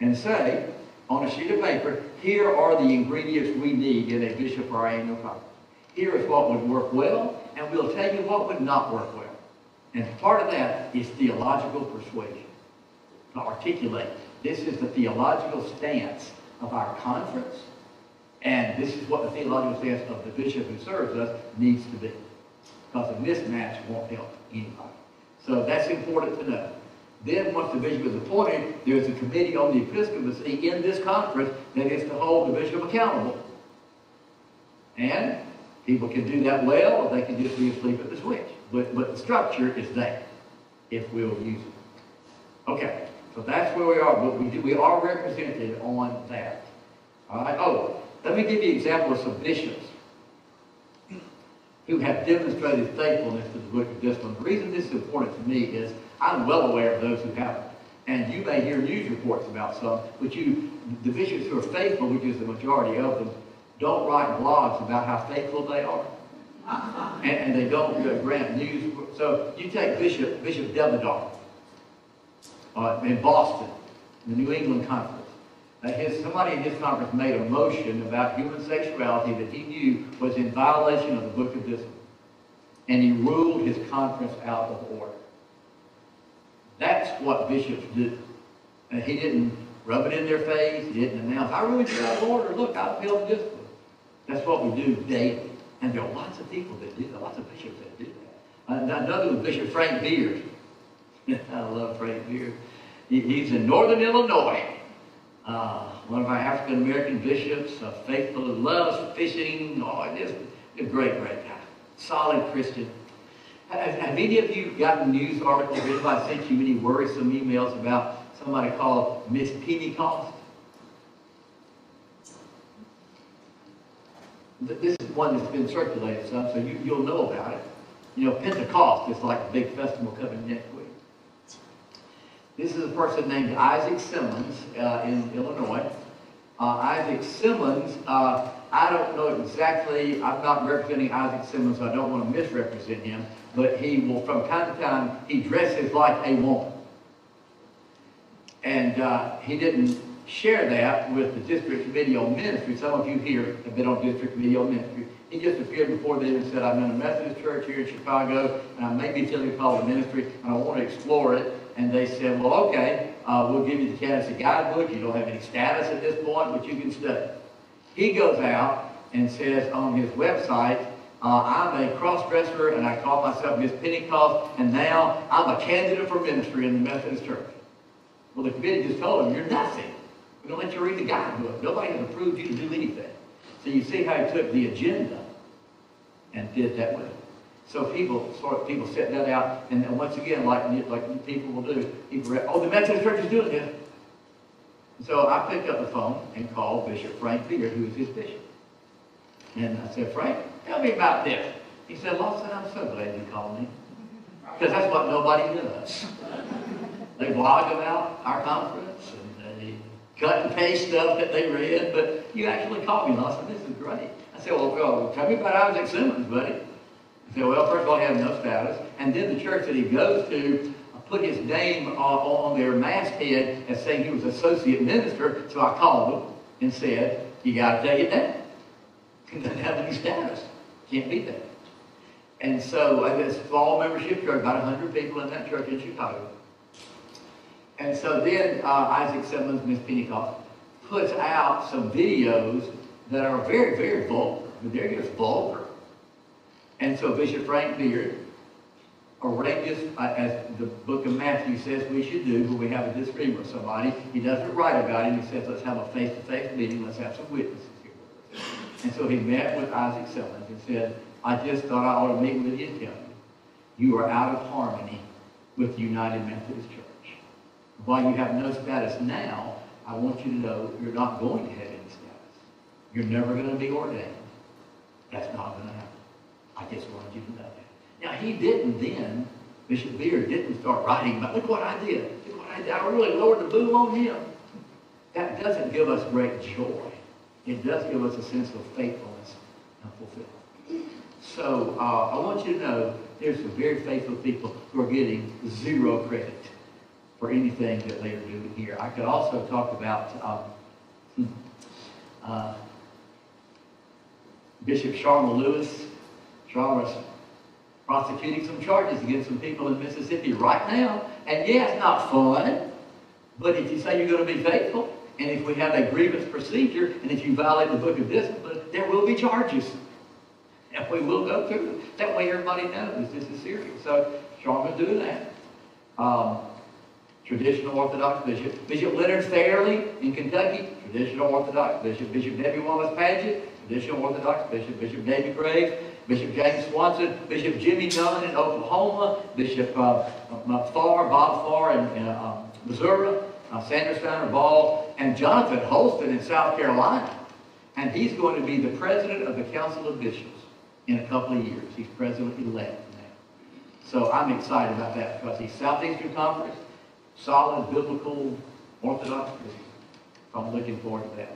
And say, on a sheet of paper, here are the ingredients we need in a bishop for our annual conference. Here is what would work well, and we'll tell you what would not work well. And part of that is theological persuasion. To articulate, this is the theological stance of our conference, and this is what the theological stance of the bishop who serves us needs to be. Because a mismatch won't help anybody. So that's important to know. Then once the bishop is appointed, there's a committee on the episcopacy in this conference that is to hold the bishop accountable. And people can do that well, or they can just be asleep at the switch. But the structure is there, if we'll use it. Okay, so that's where we are, but we are represented on that. All right, let me give you an example of some bishops who have demonstrated faithfulness to the Book of Discipline. The reason this is important to me is I'm well aware of those who haven't. And you may hear news reports about some, but the bishops who are faithful, which is the majority of them, don't write blogs about how faithful they are. And they don't grant news. So you take Bishop Devedar in Boston, the New England Conference. Somebody in his conference made a motion about human sexuality that he knew was in violation of the Book of Discipline. And he ruled his conference out of order. That's what bishops do. And he didn't rub it in their face. He didn't announce, I ruled you out of order. Look, I upheld discipline. That's what we do daily. And there are lots of people that do that. Lots of bishops that do that. Another was Bishop Frank Beard. I love Frank Beard. He's in northern Illinois. One of our African-American bishops, faithful, loves fishing. Just a great guy. Solid Christian. Have any of you gotten news articles? Anybody sent you any worrisome emails about somebody called Miss Pentecost? This is one that's been circulated some, so you'll know about it. You know, Pentecost is like a big festival coming next week. This is a person named Isaac Simmons in Illinois. Isaac Simmons, I don't know exactly, I'm not representing Isaac Simmons, so I don't want to misrepresent him, but he will, from time to time, he dresses like a woman. And he didn't share that with the district committee on ministry. Some of you here have been on district committee on ministry. He just appeared before them and said, I'm in a Methodist church here in Chicago, and I may be feeling called to ministry, and I want to explore it. And they said, well, okay, we'll give you the candidacy guidebook. You don't have any status at this point, but you can study. He goes out and says on his website I'm a cross-dresser, and I call myself Miss Pentecost, and now I'm a candidate for ministry in the Methodist Church. Well, the committee just told him, you're nothing. We're going to let you read the guidebook. Nobody has approved you to do anything. So you see how he took the agenda and did that with it. So people set that out, and once again, like people will do, people read, oh, the Methodist Church is doing this. So I picked up the phone and called Bishop Frank Beard, who is his bishop. And I said, Frank, tell me about this. He said, Lawson, I'm so glad you called me. Because that's what nobody does. They blog about our conference, and they cut and paste stuff that they read, but you actually called me, Lawson, this is great. I said, well, tell me about Isaac Simmons, buddy. I said, well, first of all, he has no status. And then the church that he goes to put his name on their masthead as saying he was associate minister. So I called him and said, you got to take it down. He doesn't have any status. Can't be that. And so it's a small membership church, about 100 people in that church in Chicago. And so then Isaac Simmons, Miss Pentecost, puts out some videos that are very, very vulgar. They're just vulgar. And so Bishop Frank Beard arranges, as the book of Matthew says we should do when we have a disagreement with somebody. He doesn't write about it. He says, let's have a face-to-face meeting. Let's have some witnesses here with us. And so he met with Isaac Simmons and said, I just thought I ought to meet with you and tell you are out of harmony with the United Methodist Church. While you have no status now, I want you to know you're not going to have any status. You're never going to be ordained. That's not going to happen. I just wanted you to know that. Now, he didn't then, Bishop Beard didn't start writing about, look what I did. Look what I did. I really lowered the boom on him. That doesn't give us great joy. It does give us a sense of faithfulness and fulfillment. So I want you to know there's some very faithful people who are getting zero credit for anything that they are doing here. I could also talk about Bishop Sharma Lewis. Sharma's prosecuting some charges against some people in Mississippi right now. And yeah, it's not fun, but if you say you're going to be faithful, and if we have a grievance procedure, and if you violate the book of discipline, there will be charges. And we will go through them. That way everybody knows this is serious. So Sharma's doing that. Traditional Orthodox Bishop. Bishop Leonard Fairley in Kentucky, Traditional Orthodox Bishop. Bishop Debbie Wallace Paget, Traditional Orthodox Bishop. Bishop David Graves, Bishop James Swanson, Bishop Jimmy Dunn in Oklahoma, Bishop Bob Farr in Missouri, Sandra Steiner Ball, and Jonathan Holston in South Carolina. And he's going to be the president of the Council of Bishops in a couple of years. He's president-elect now. So I'm excited about that because he's Southeastern Conference, solid, biblical, Orthodox Bishop. So I'm looking forward to that.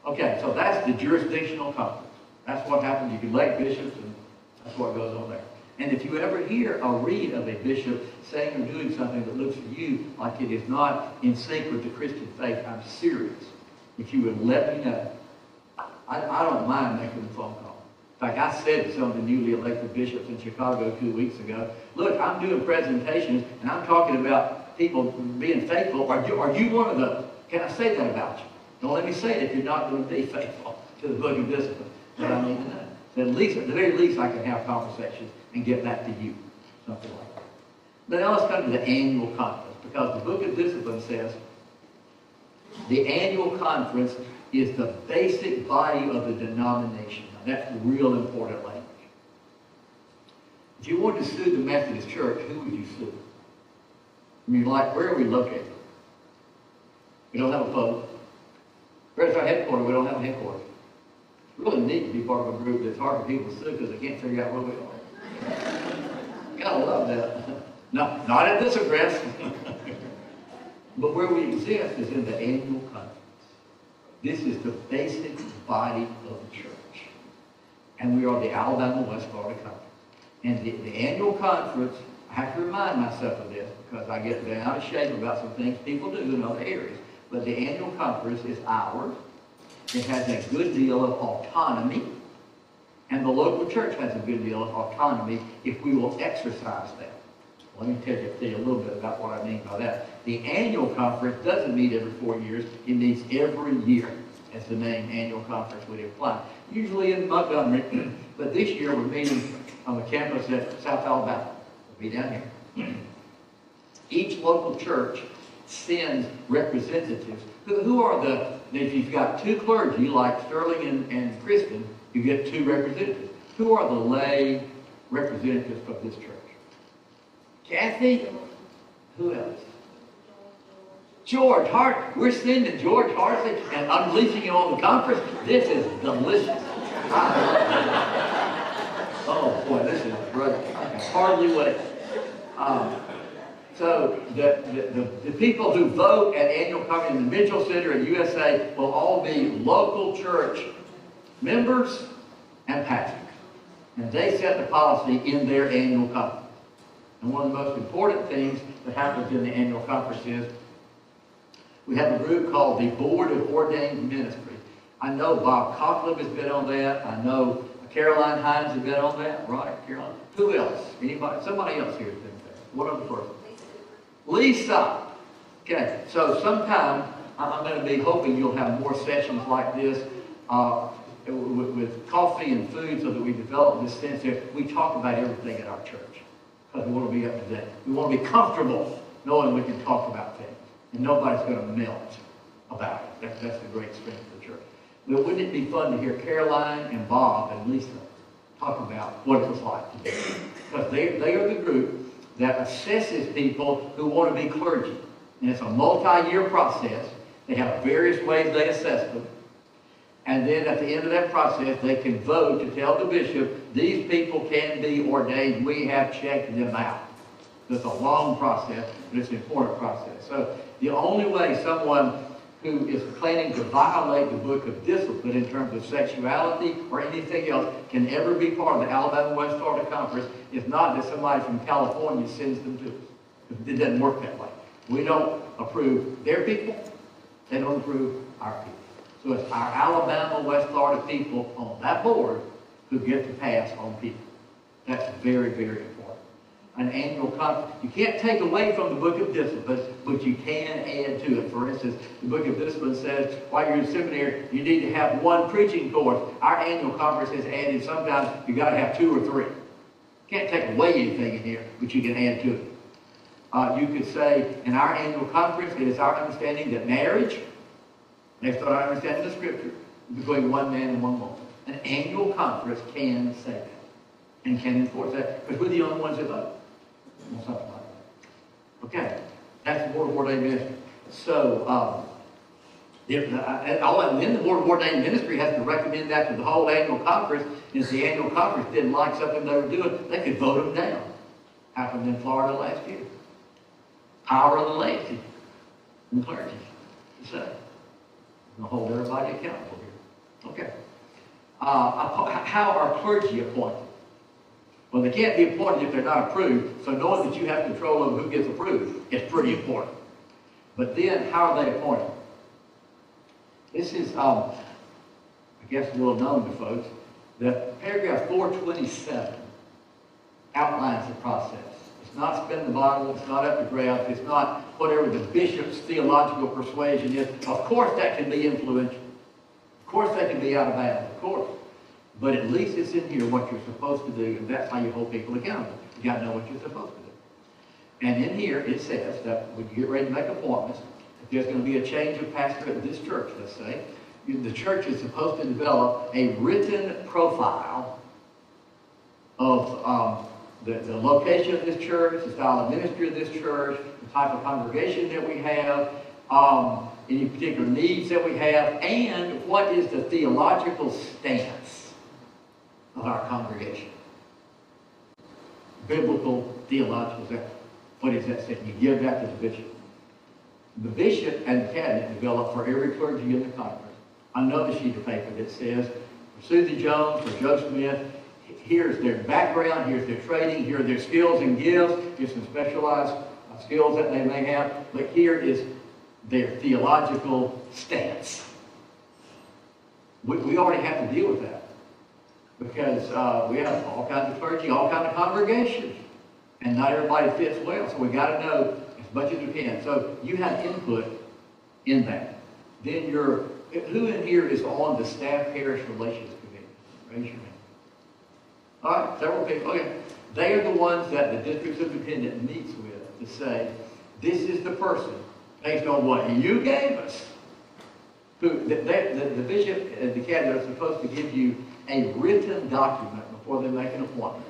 Okay, so that's the jurisdictional conference. That's what happens. You can elect bishops, and that's what goes on there. And if you ever hear a read of a bishop saying or doing something that looks to you like it is not in sync with the Christian faith, I'm serious. If you would let me know, I don't mind making a phone call. In fact, I said to some of the newly elected bishops in Chicago 2 weeks ago, look, I'm doing presentations, and I'm talking about people being faithful. Are you one of them? Can I say that about you? Don't let me say it if you're not going to be faithful to the book of discipline. But I need to know. So at the very least, I can have conversations and get back to you. Something like that. But now let's come to the annual conference, because the book of discipline says the annual conference is the basic body of the denomination. Now, that's real important language. If you wanted to sue the Methodist Church, who would you sue? I mean, like, where are we located? We don't have a pope. Where's our headquarters? We don't have a headquarters. It's really neat to be part of a group that's hard for people to sue because they can't figure out where we are. Gotta love that. No, not at this address. But where we exist is in the annual conference. This is the basic body of the church. And we are the Alabama West Florida Conference. And the annual conference, I have to remind myself of this because I get out of shape about some things people do in other areas. But the annual conference is ours. It has a good deal of autonomy. And the local church has a good deal of autonomy if we will exercise that. Let me tell you a little bit about what I mean by that. The annual conference doesn't meet every 4 years. It meets every year. as the name annual conference would imply. Usually in Montgomery, but this year we're meeting on the campus at South Alabama. We'll be down here. Each local church sends representatives. Who are if you've got two clergy like Sterling and Kristen, you get two representatives. Who are the lay representatives of this church? Kathy? Who else? George Hart. We're sending George Hartley and unleashing him on the conference. This is delicious. Oh boy, this is great. I can hardly wait. So the people who vote at annual conference in the Mitchell Center and USA will all be local church members and pastors. And they set the policy in their annual conference. And one of the most important things that happens in the annual conference is we have a group called the Board of Ordained Ministry. I know Bob Coughlin has been on that. I know Caroline Hines has been on that, right? Caroline. Who else? Anybody? Somebody else here has been there. What other person? Lisa. Okay, so sometime I'm going to be hoping you'll have more sessions like this with coffee and food so that we develop this sense that we talk about everything at our church. Because we want to be up to date. We want to be comfortable knowing we can talk about things. And nobody's going to melt about it. That's the great strength of the church. But wouldn't it be fun to hear Caroline and Bob and Lisa talk about what it was like to be? Because they are the group that assesses people who want to be clergy. And it's a multi-year process. They have various ways they assess them. And then at the end of that process, they can vote to tell the bishop, these people can be ordained. We have checked them out. It's a long process, but it's an important process. So the only way someone who is planning to violate the book of discipline in terms of sexuality or anything else can ever be part of the Alabama West Florida Conference is not that somebody from California sends them to us. It doesn't work that way. We don't approve their people. They don't approve our people. So it's our Alabama West Florida people on that board who get to pass on people. That's very, very important. An annual conference. You can't take away from the book of discipline, but you can add to it. For instance, the book of discipline says, while you're in seminary, you need to have one preaching course. Our annual conference has added, sometimes you got to have 2 or 3. You can't take away anything in here, but you can add to it. You could say, in our annual conference, it is our understanding that marriage, based on our understanding of the Scripture, is between one man and one woman. An annual conference can say that and can enforce that, because we're the only ones that vote. Something like that. Okay, that's the Board of Ordained Ministry. So, and then the Board of Ordained Ministry has to recommend that to the whole annual conference. And if the annual conference didn't like something they were doing, they could vote them down. Happened in Florida last year. Power of the laity and clergy. So, we'll hold everybody accountable here. Okay. How are clergy appointed? Well, they can't be appointed if they're not approved, so knowing that you have control over who gets approved is pretty important. But then, how are they appointed? This is, I guess, well known to folks, that paragraph 427 outlines the process. It's not spin the bottle, it's not up to grabs, it's not whatever the bishop's theological persuasion is. Of course that can be influential. Of course that can be out of bounds, of course. But at least it's in here what you're supposed to do, and that's how you hold people accountable. You got to know what you're supposed to do. And in here it says that when you get ready to make appointments, if there's going to be a change of pastor at this church, let's say, the church is supposed to develop a written profile of the location of this church, the style of ministry of this church, the type of congregation that we have, any particular needs that we have, and what is the theological stance of our congregation. Biblical, theological, what is that saying? You give that to the bishop. The bishop and the cabinet develop for every clergy in the conference another sheet of paper that says, for Susie Jones, for Joe Smith, here's their background, here's their training, here are their skills and gifts, here's some specialized skills that they may have, but here is their theological stance. We already have to deal with that. Because we have all kinds of clergy, all kinds of congregations. And not everybody fits well. So we got to know as much as we can. So you have input in that. Then your Who in here is on the Staff Parish Relations Committee? Raise your hand. All right, several people. Okay. They are the ones that the district superintendent meets with to say, this is the person, based on what you gave us. The bishop and the cabinet are supposed to give you a written document before they make an appointment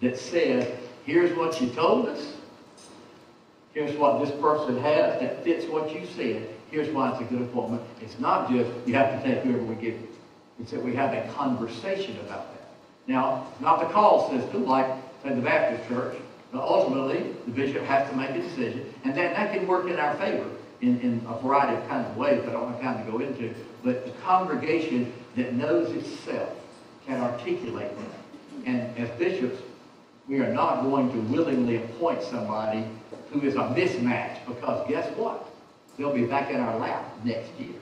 that says, here's what you told us, here's what this person has that fits what you said, here's why it's a good appointment. It's not just, you have to take whoever we give you. It's that we have a conversation about that. Now, it's not the call system like, say, the Baptist church. But ultimately, the bishop has to make a decision, and that can work in our favor in a variety of kinds of ways that I don't have time to go into. But the congregation that knows itself can articulate that. And as bishops, we are not going to willingly appoint somebody who is a mismatch, because guess what? They'll be back in our lap next year.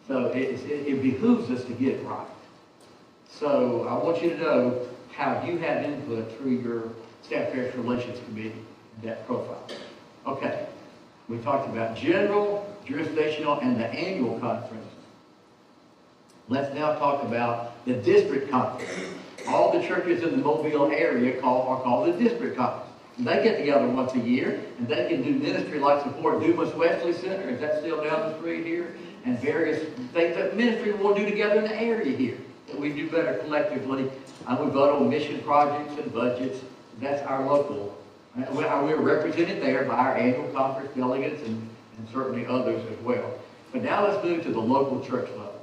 So it behooves us to get it right. So I want you to know how you have input through your Staff Parish Relations Committee, that profile. Okay, we talked about general, jurisdictional, and the annual conference. Let's now talk about the district conference. All the churches in the Mobile area are called the district conference. And they get together once a year, and they can do ministry like support Dumas Wesley Center, is that still down the street here? And various things that ministry will do together in the area here, that we do better collectively. We vote on mission projects and budgets. That's our local. We're represented there by our annual conference delegates and certainly others as well. But now let's move to the local church level.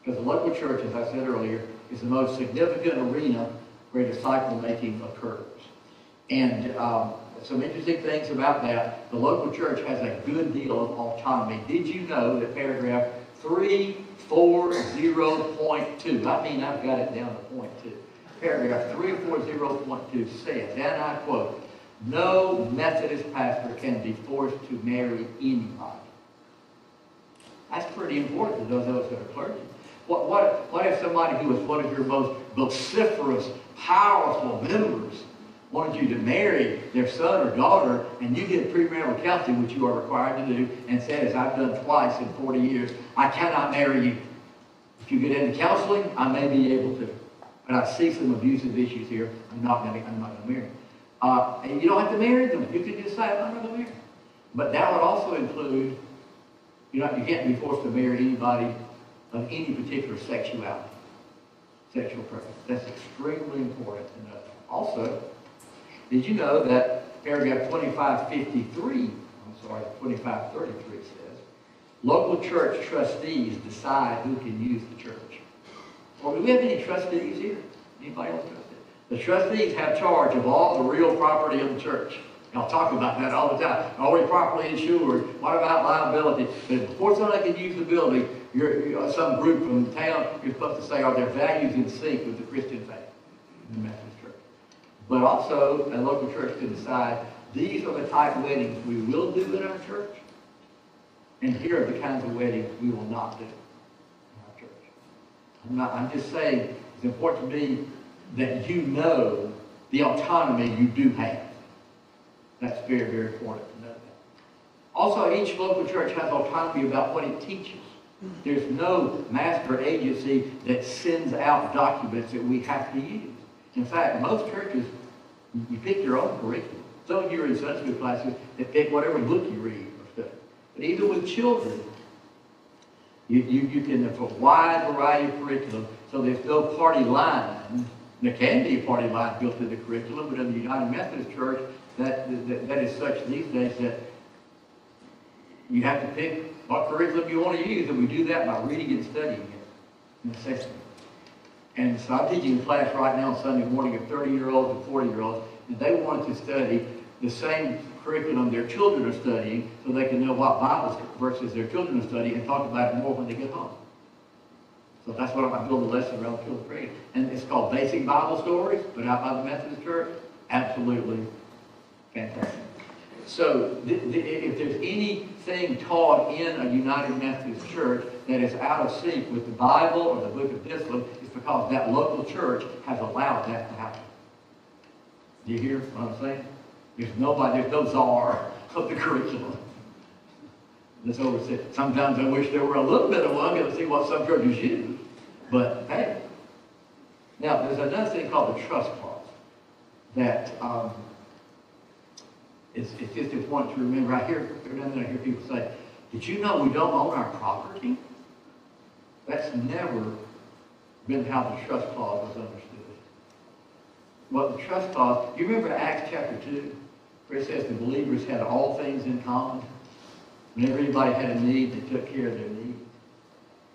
Because the local church, as I said earlier, is the most significant arena where disciple making occurs. And some interesting things about that. The local church has a good deal of autonomy. Did you know that paragraph 340.2, I mean, I've got it down to point 2. Paragraph 340.2 says, and I quote, no Methodist pastor can be forced to marry anybody. That's pretty important to those of us that are clergy. What if somebody who was one of your most vociferous, powerful members wanted you to marry their son or daughter, and you did premarital counseling, which you are required to do, and said, as I've done twice in 40 years, I cannot marry you. If you get into counseling, I may be able to. But I see some abusive issues here. I'm not going to marry. And you don't have to marry them. You can just say, I'm not going to marry. But that would also include, you can't be forced to marry anybody of any particular sexuality, sexual preference. That's extremely important to know. Also, did you know that paragraph 2533 says, local church trustees decide who can use the church. Well, do we have any trustees here? Anybody else trustee? The trustees have charge of all the real property of the church. Y'all talk about that all the time. Are we properly insured? What about liability? But before somebody can use the building, you're some group from town, you're supposed to say, are their values in sync with the Christian faith in the Methodist church? But also, a local church can decide, these are the type of weddings we will do in our church, and here are the kinds of weddings we will not do in our church. I'm just saying, it's important to me that you know the autonomy you do have. That's very, very important to know that. Also, each local church has autonomy about what it teaches. There's no master agency that sends out documents that we have to use. In fact, most churches, you pick your own curriculum. Some of you are in Sunday school classes that pick whatever book you read or study. But even with children, you can have a wide variety of curriculum, so there's no party line. There can be a party line built into the curriculum, but in the United Methodist Church, that is such these days that you have to pick what curriculum you want to use, and we do that by reading and studying it in assessment. And so I'm teaching a class right now on Sunday morning of 30-year-olds and 40-year-olds, and they want to study the same curriculum their children are studying so they can know what Bible verses their children are studying and talk about it more when they get home. So that's what I build a lesson around children's curriculum. And it's called Basic Bible Stories, put out by the Methodist Church. Absolutely fantastic. So if there's anything taught in a United Methodist Church that is out of sync with the Bible or the Book of Discipline, it's because that local church has allowed that to happen. Do you hear what I'm saying? There's no czar of the curriculum. Let's oversee. Sometimes I wish there were a little bit of one to see what some churches use. But hey. Now, there's another thing called the trust clause that it's just important to remember. I hear people say, did you know we don't own our property? That's never been how the trust clause was understood. Well, the trust clause, you remember Acts chapter 2, where it says the believers had all things in common? Whenever anybody had a need, they took care of their need.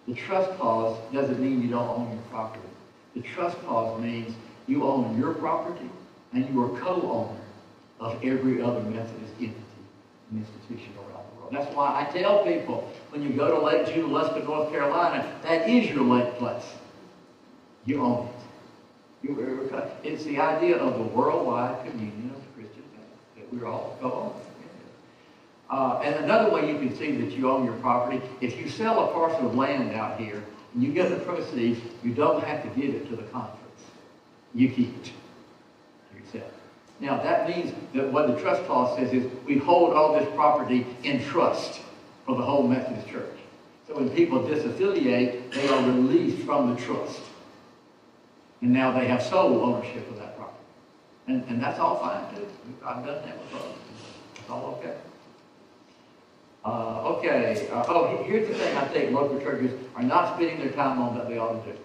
The trust clause doesn't mean you don't own your property. The trust clause means you own your property and you are co-owner of every other Methodist entity and institution around the world. That's why I tell people, when you go to Lake Junaluska, North Carolina, that is your lake place. You own it. It's the idea of the worldwide communion of the Christian faith, that we're all co-owners. And another way you can see that you own your property, if you sell a parcel of land out here and you get the proceeds, you don't have to give it to the conference. You keep it to yourself. Now that means that what the trust clause says is we hold all this property in trust for the whole Methodist Church. So when people disaffiliate, they are released from the trust. And now they have sole ownership of that property. And that's all fine too. I've done that with others. It's all okay. Here's the thing I think local churches are not spending their time on that they ought to do.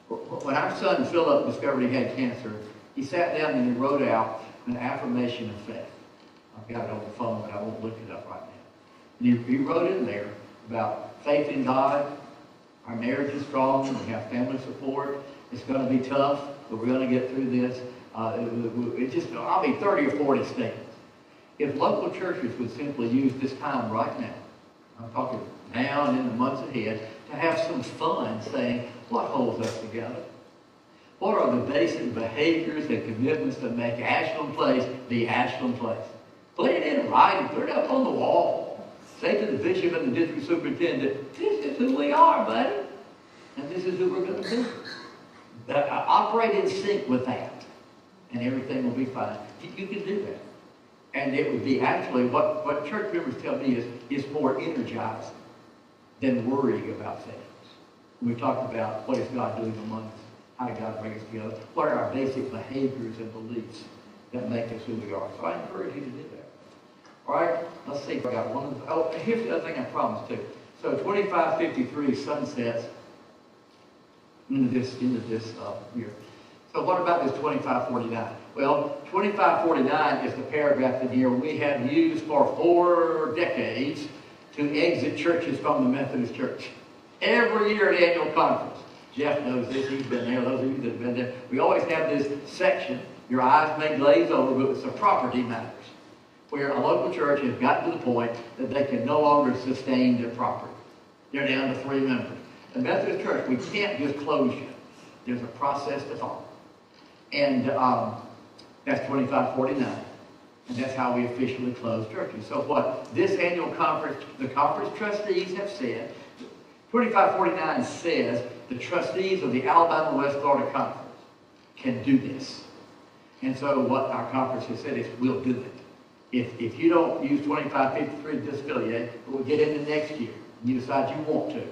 When our son Philip discovered he had cancer, he sat down and he wrote out an affirmation of faith. I've got it on the phone, but I won't look it up right now. And he wrote in there about faith in God. Our marriage is strong. We have family support. It's going to be tough, but we're going to get through this. I'll be 30 or 40 statements. If local churches would simply use this time right now, I'm talking now and in the months ahead, to have some fun saying, what holds us together? What are the basic behaviors and commitments that make Ashland Place the Ashland Place? Put it in writing, put it up on the wall. Say to the bishop and the district superintendent, this is who we are, buddy. And this is who we're going to be. Operate in sync with that. And everything will be fine. You can do that. And it would be actually, what church members tell me is more energizing than worrying about things. We talked about what is God doing among us, how did God bring us together, what are our basic behaviors and beliefs that make us who we are. So I encourage you to do that. All right, let's see if I got one. Here's the other thing I promised too. So 2553 sunsets into this year. So what about this 2549? Well, 2549 is the paragraph in here we have used for 4 decades to exit churches from the Methodist Church. Every year at annual conference. Jeff knows this, he's been there, those of you that have been there. We always have this section, your eyes may glaze over, but it's the property matters, where a local church has gotten to the point that they can no longer sustain their property. They're down to 3 members. The Methodist Church, we can't just close you. There's a process to follow. And that's 2549. And that's how we officially close churches. So what this annual conference, the conference trustees have said, 2549 says the trustees of the Alabama West Florida Conference can do this. And so what our conference has said is we'll do it. If you don't use 2553 to disaffiliate, but we'll get into next year, and you decide you want to,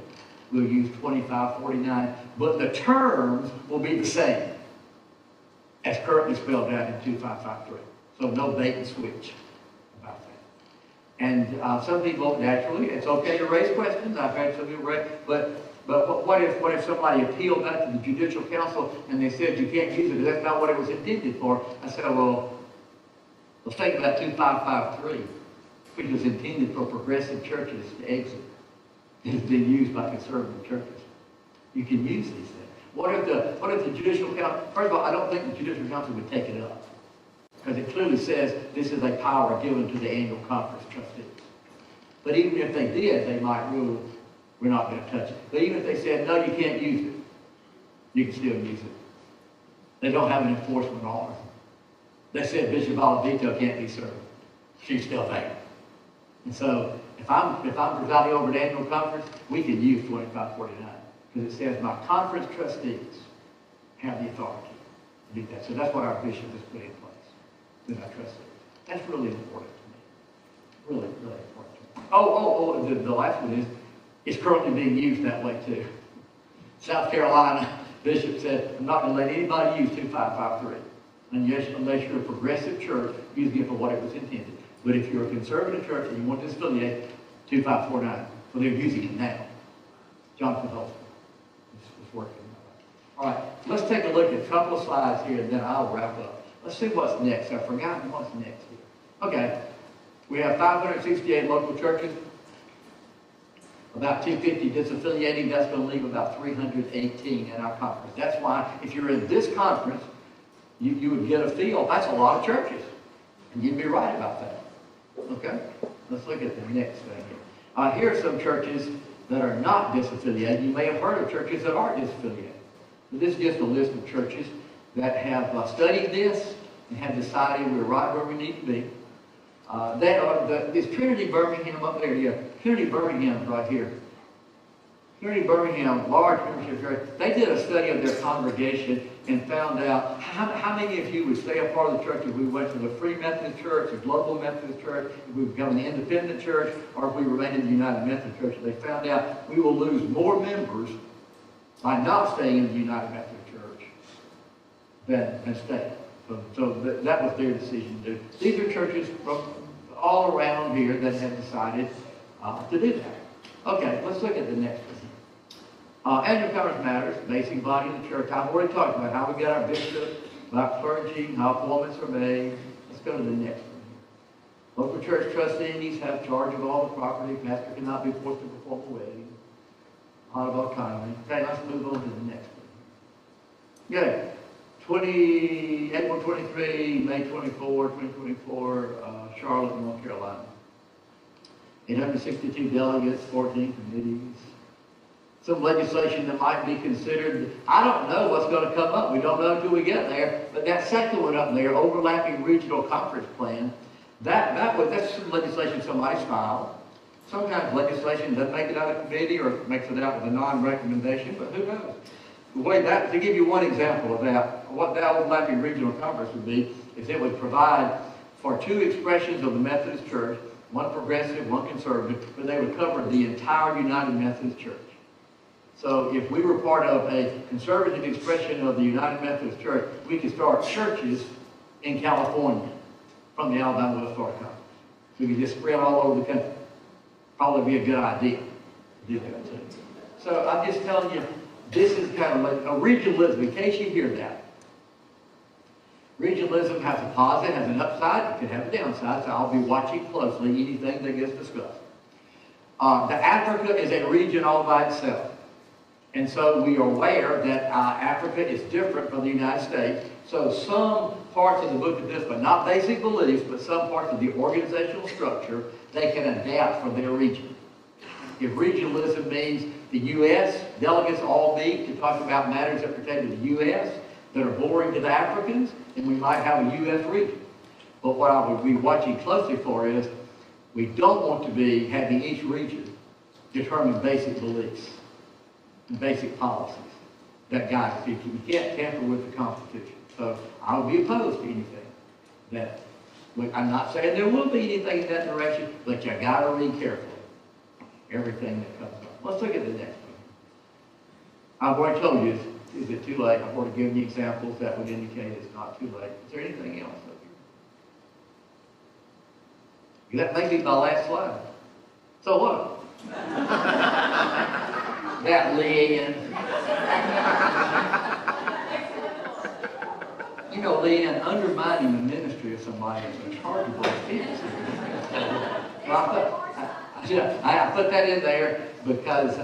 we'll use 2549, but the terms will be the same as currently spelled out in 2553. So no bait and switch about that. And some people, naturally, it's okay to raise questions. I've had some people raise, but what if somebody appealed that to the Judicial Council and they said you can't use it, that's not what it was intended for? I said, well, let's think about 2553, which was intended for progressive churches to exit. It's been used by conservative churches. You can use these things. What if the Judicial Council, first of all, I don't think the Judicial Council would take it up. Because it clearly says this is a power given to the annual conference trustees. But even if they did, they might rule, we're not going to touch it. But even if they said, no, you can't use it, you can still use it. They don't have an enforcement order. They said Bishop Oliveto can't be served. She's still there. And so if I'm presiding over the annual conference, we can use 2549. Because it says my conference trustees have the authority to do that. So that's what our bishop has put in place with our trustees. That's really important to me. Really, really important. The last one is, it's currently being used that way too. South Carolina bishop said, I'm not going to let anybody use 2553. Unless you're a progressive church, using it for what it was intended. But if you're a conservative church and you want to disaffiliate, 2549. Well, they're using it now. Jonathan Holster is working. All right, let's take a look at a couple of slides here, and then I'll wrap up. Let's see what's next. I've forgotten what's next here. Okay, we have 568 local churches, about 250 disaffiliating. That's going to leave about 318 in our conference. That's why, if you're in this conference, you would get a feel. That's a lot of churches, and you'd be right about that. Okay, let's look at the next thing here. Here are some churches that are not disaffiliated. You may have heard of churches that are disaffiliated. But this is just a list of churches that have studied this and have decided we're right where we need to be. Is Trinity Birmingham up there? Yeah, Trinity Birmingham is right here. Trinity Birmingham, large membership church, they did a study of their congregation and found out how many of you would stay a part of the church if we went to the Free Methodist Church, the Global Methodist Church, if we become an independent church, or if we remain in the United Methodist Church. They found out we will lose more members by not staying in the United Methodist Church than staying. So that was their decision to do. These are churches from all around here that have decided to do that. Okay, let's look at the next one. Annual conference matters, basic body of the church. I've already talked about how we get our bishop, about clergy, how appointments are made. Let's go to the next one. Local church trustees have charge of all the property. Pastor cannot be forced to perform a wedding. Out of autonomy. Okay, let's move on to the next one. Okay, April 23, May 24, 2024, Charlotte, North Carolina. 862 delegates, 14 committees. Some legislation that might be considered. I don't know what's going to come up. We don't know until we get there. But that second one up there, overlapping regional conference plan, that's some legislation somebody's filed. Sometimes legislation doesn't make it out of committee or makes it out with a non-recommendation, but who knows? The way that, to give you one example of that, what that overlapping regional conference would be, is it would provide for two expressions of the Methodist Church, one progressive, one conservative, but they would cover the entire United Methodist Church. So if we were part of a conservative expression of the United Methodist Church, we could start churches in California from the Alabama West Florida Conference. We could just spread all over the country. Probably be a good idea to do that too. So I'm just telling you, this is kind of like a regionalism, in case you hear that. Regionalism has a positive, has an upside, it can have a downside, so I'll be watching closely anything that gets discussed. Africa is a region all by itself. And so we are aware that Africa is different from the United States. So some parts of the book of discipline, not basic beliefs, but some parts of the organizational structure, they can adapt for their region. If regionalism means the U.S., delegates all meet to talk about matters that pertain to the U.S. that are boring to the Africans, then we might have a U.S. region. But what I would be watching closely for is we don't want to be having each region determine basic beliefs and basic policies that guide people. You can't tamper with the Constitution. So I would be opposed to anything that, I'm not saying there will be anything in that direction, but you got to read carefully everything that comes up. Let's look at the next one. I've already told you, is it too late? I've already given you examples that would indicate it's not too late. Is there anything else up here? That may be my last slide. So what? That Leanne. You know, Leanne, undermining the ministry of somebody is a chargeable offense. I put that in there because,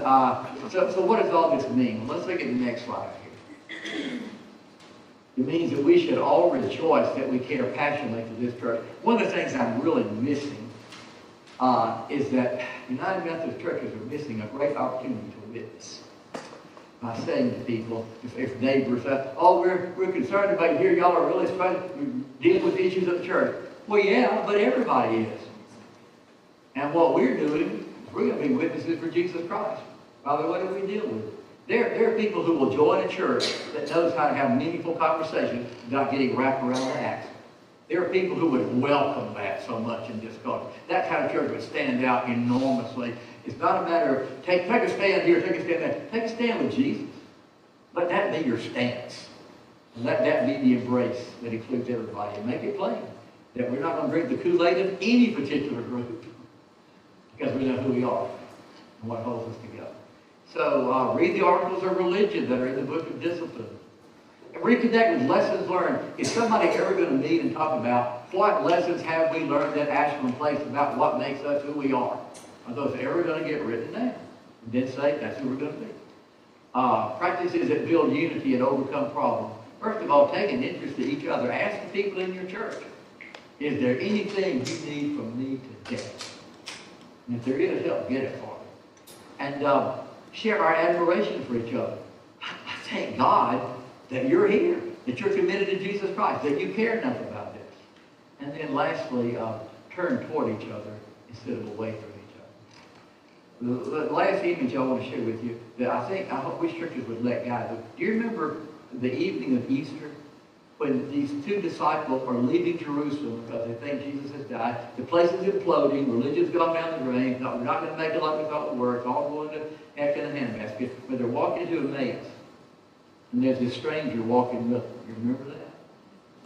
so what does all this mean? Let's look at the next slide here. It means that we should all rejoice that we care passionately for this church. One of the things I'm really missing is that United Methodist churches are missing a great opportunity to witness. By saying to people, if neighbors say, oh, we're concerned about here, y'all are really dealing with the issues of the church. Well, yeah, but everybody is. And what we're doing is we're going to be witnesses for Jesus Christ by the way that we deal with it. There are people who will join a church that knows how to have meaningful conversations without getting wrapped around the axle. There are people who would welcome that so much in this culture. That kind of church would stand out enormously. It's not a matter of take a stand here, take a stand there. Take a stand with Jesus. Let that be your stance. And let that be the embrace that includes everybody. And make it plain that we're not going to drink the Kool-Aid of any particular group because we know who we are and what holds us together. So read the articles of religion that are in the book of discipline. And reconnect with lessons learned. Is somebody ever going to meet and talk about what lessons have we learned at Ashland Place about what makes us who we are? Are those ever going to get written down? And then say, that's who we're going to be. Practices that build unity and overcome problems. First of all, take an interest in each other. Ask the people in your church, is there anything you need from me today? And if there is, help get it for me. And share our admiration for each other. I thank God that you're here, that you're committed to Jesus Christ, that you care enough about this. And then lastly, turn toward each other instead of away from each other. The last image I want to share with you that I hope we churches would let go. Do you remember the evening of Easter when these two disciples are leaving Jerusalem because they think Jesus has died? The place is imploding. Religion's gone down the drain. No, we're not going to make it like we thought it would. It's all going to heck in a handbasket. But they're walking to Emmaus. And there's this stranger walking with them. You remember that?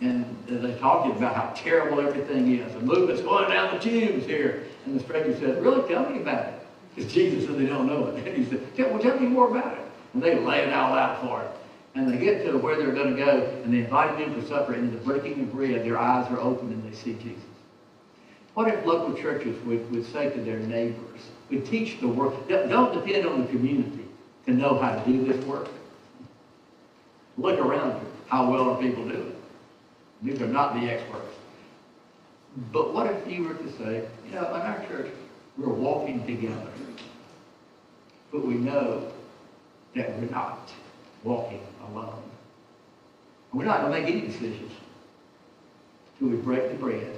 And they're talking about how terrible everything is. The movement's going down the tubes here. And the stranger says, really, tell me about it. Because Jesus said they don't know it. And he said, tell me more about it. And they lay it all out for him. And they get to where they're going to go, and they invite him in for supper, and in the breaking of bread, their eyes are open and they see Jesus. What if local churches would say to their neighbors, would teach the work, don't depend on the community to know how to do this work. Look around you. How well are people doing? These are not the experts. But what if you were to say, in our church, we're walking together, but we know that we're not walking alone. We're not going to make any decisions till we break the bread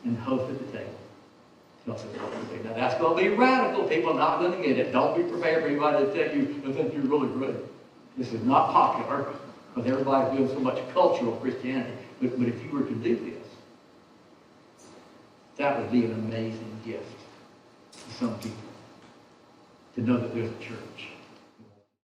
and host at the table. Now that's going to be radical. People are not going to get it. Don't be prepared for anybody to tell you, I think you're really great. This is not popular because everybody's doing so much cultural Christianity. But if you were to do this, that would be an amazing gift to some people to know that there's a church.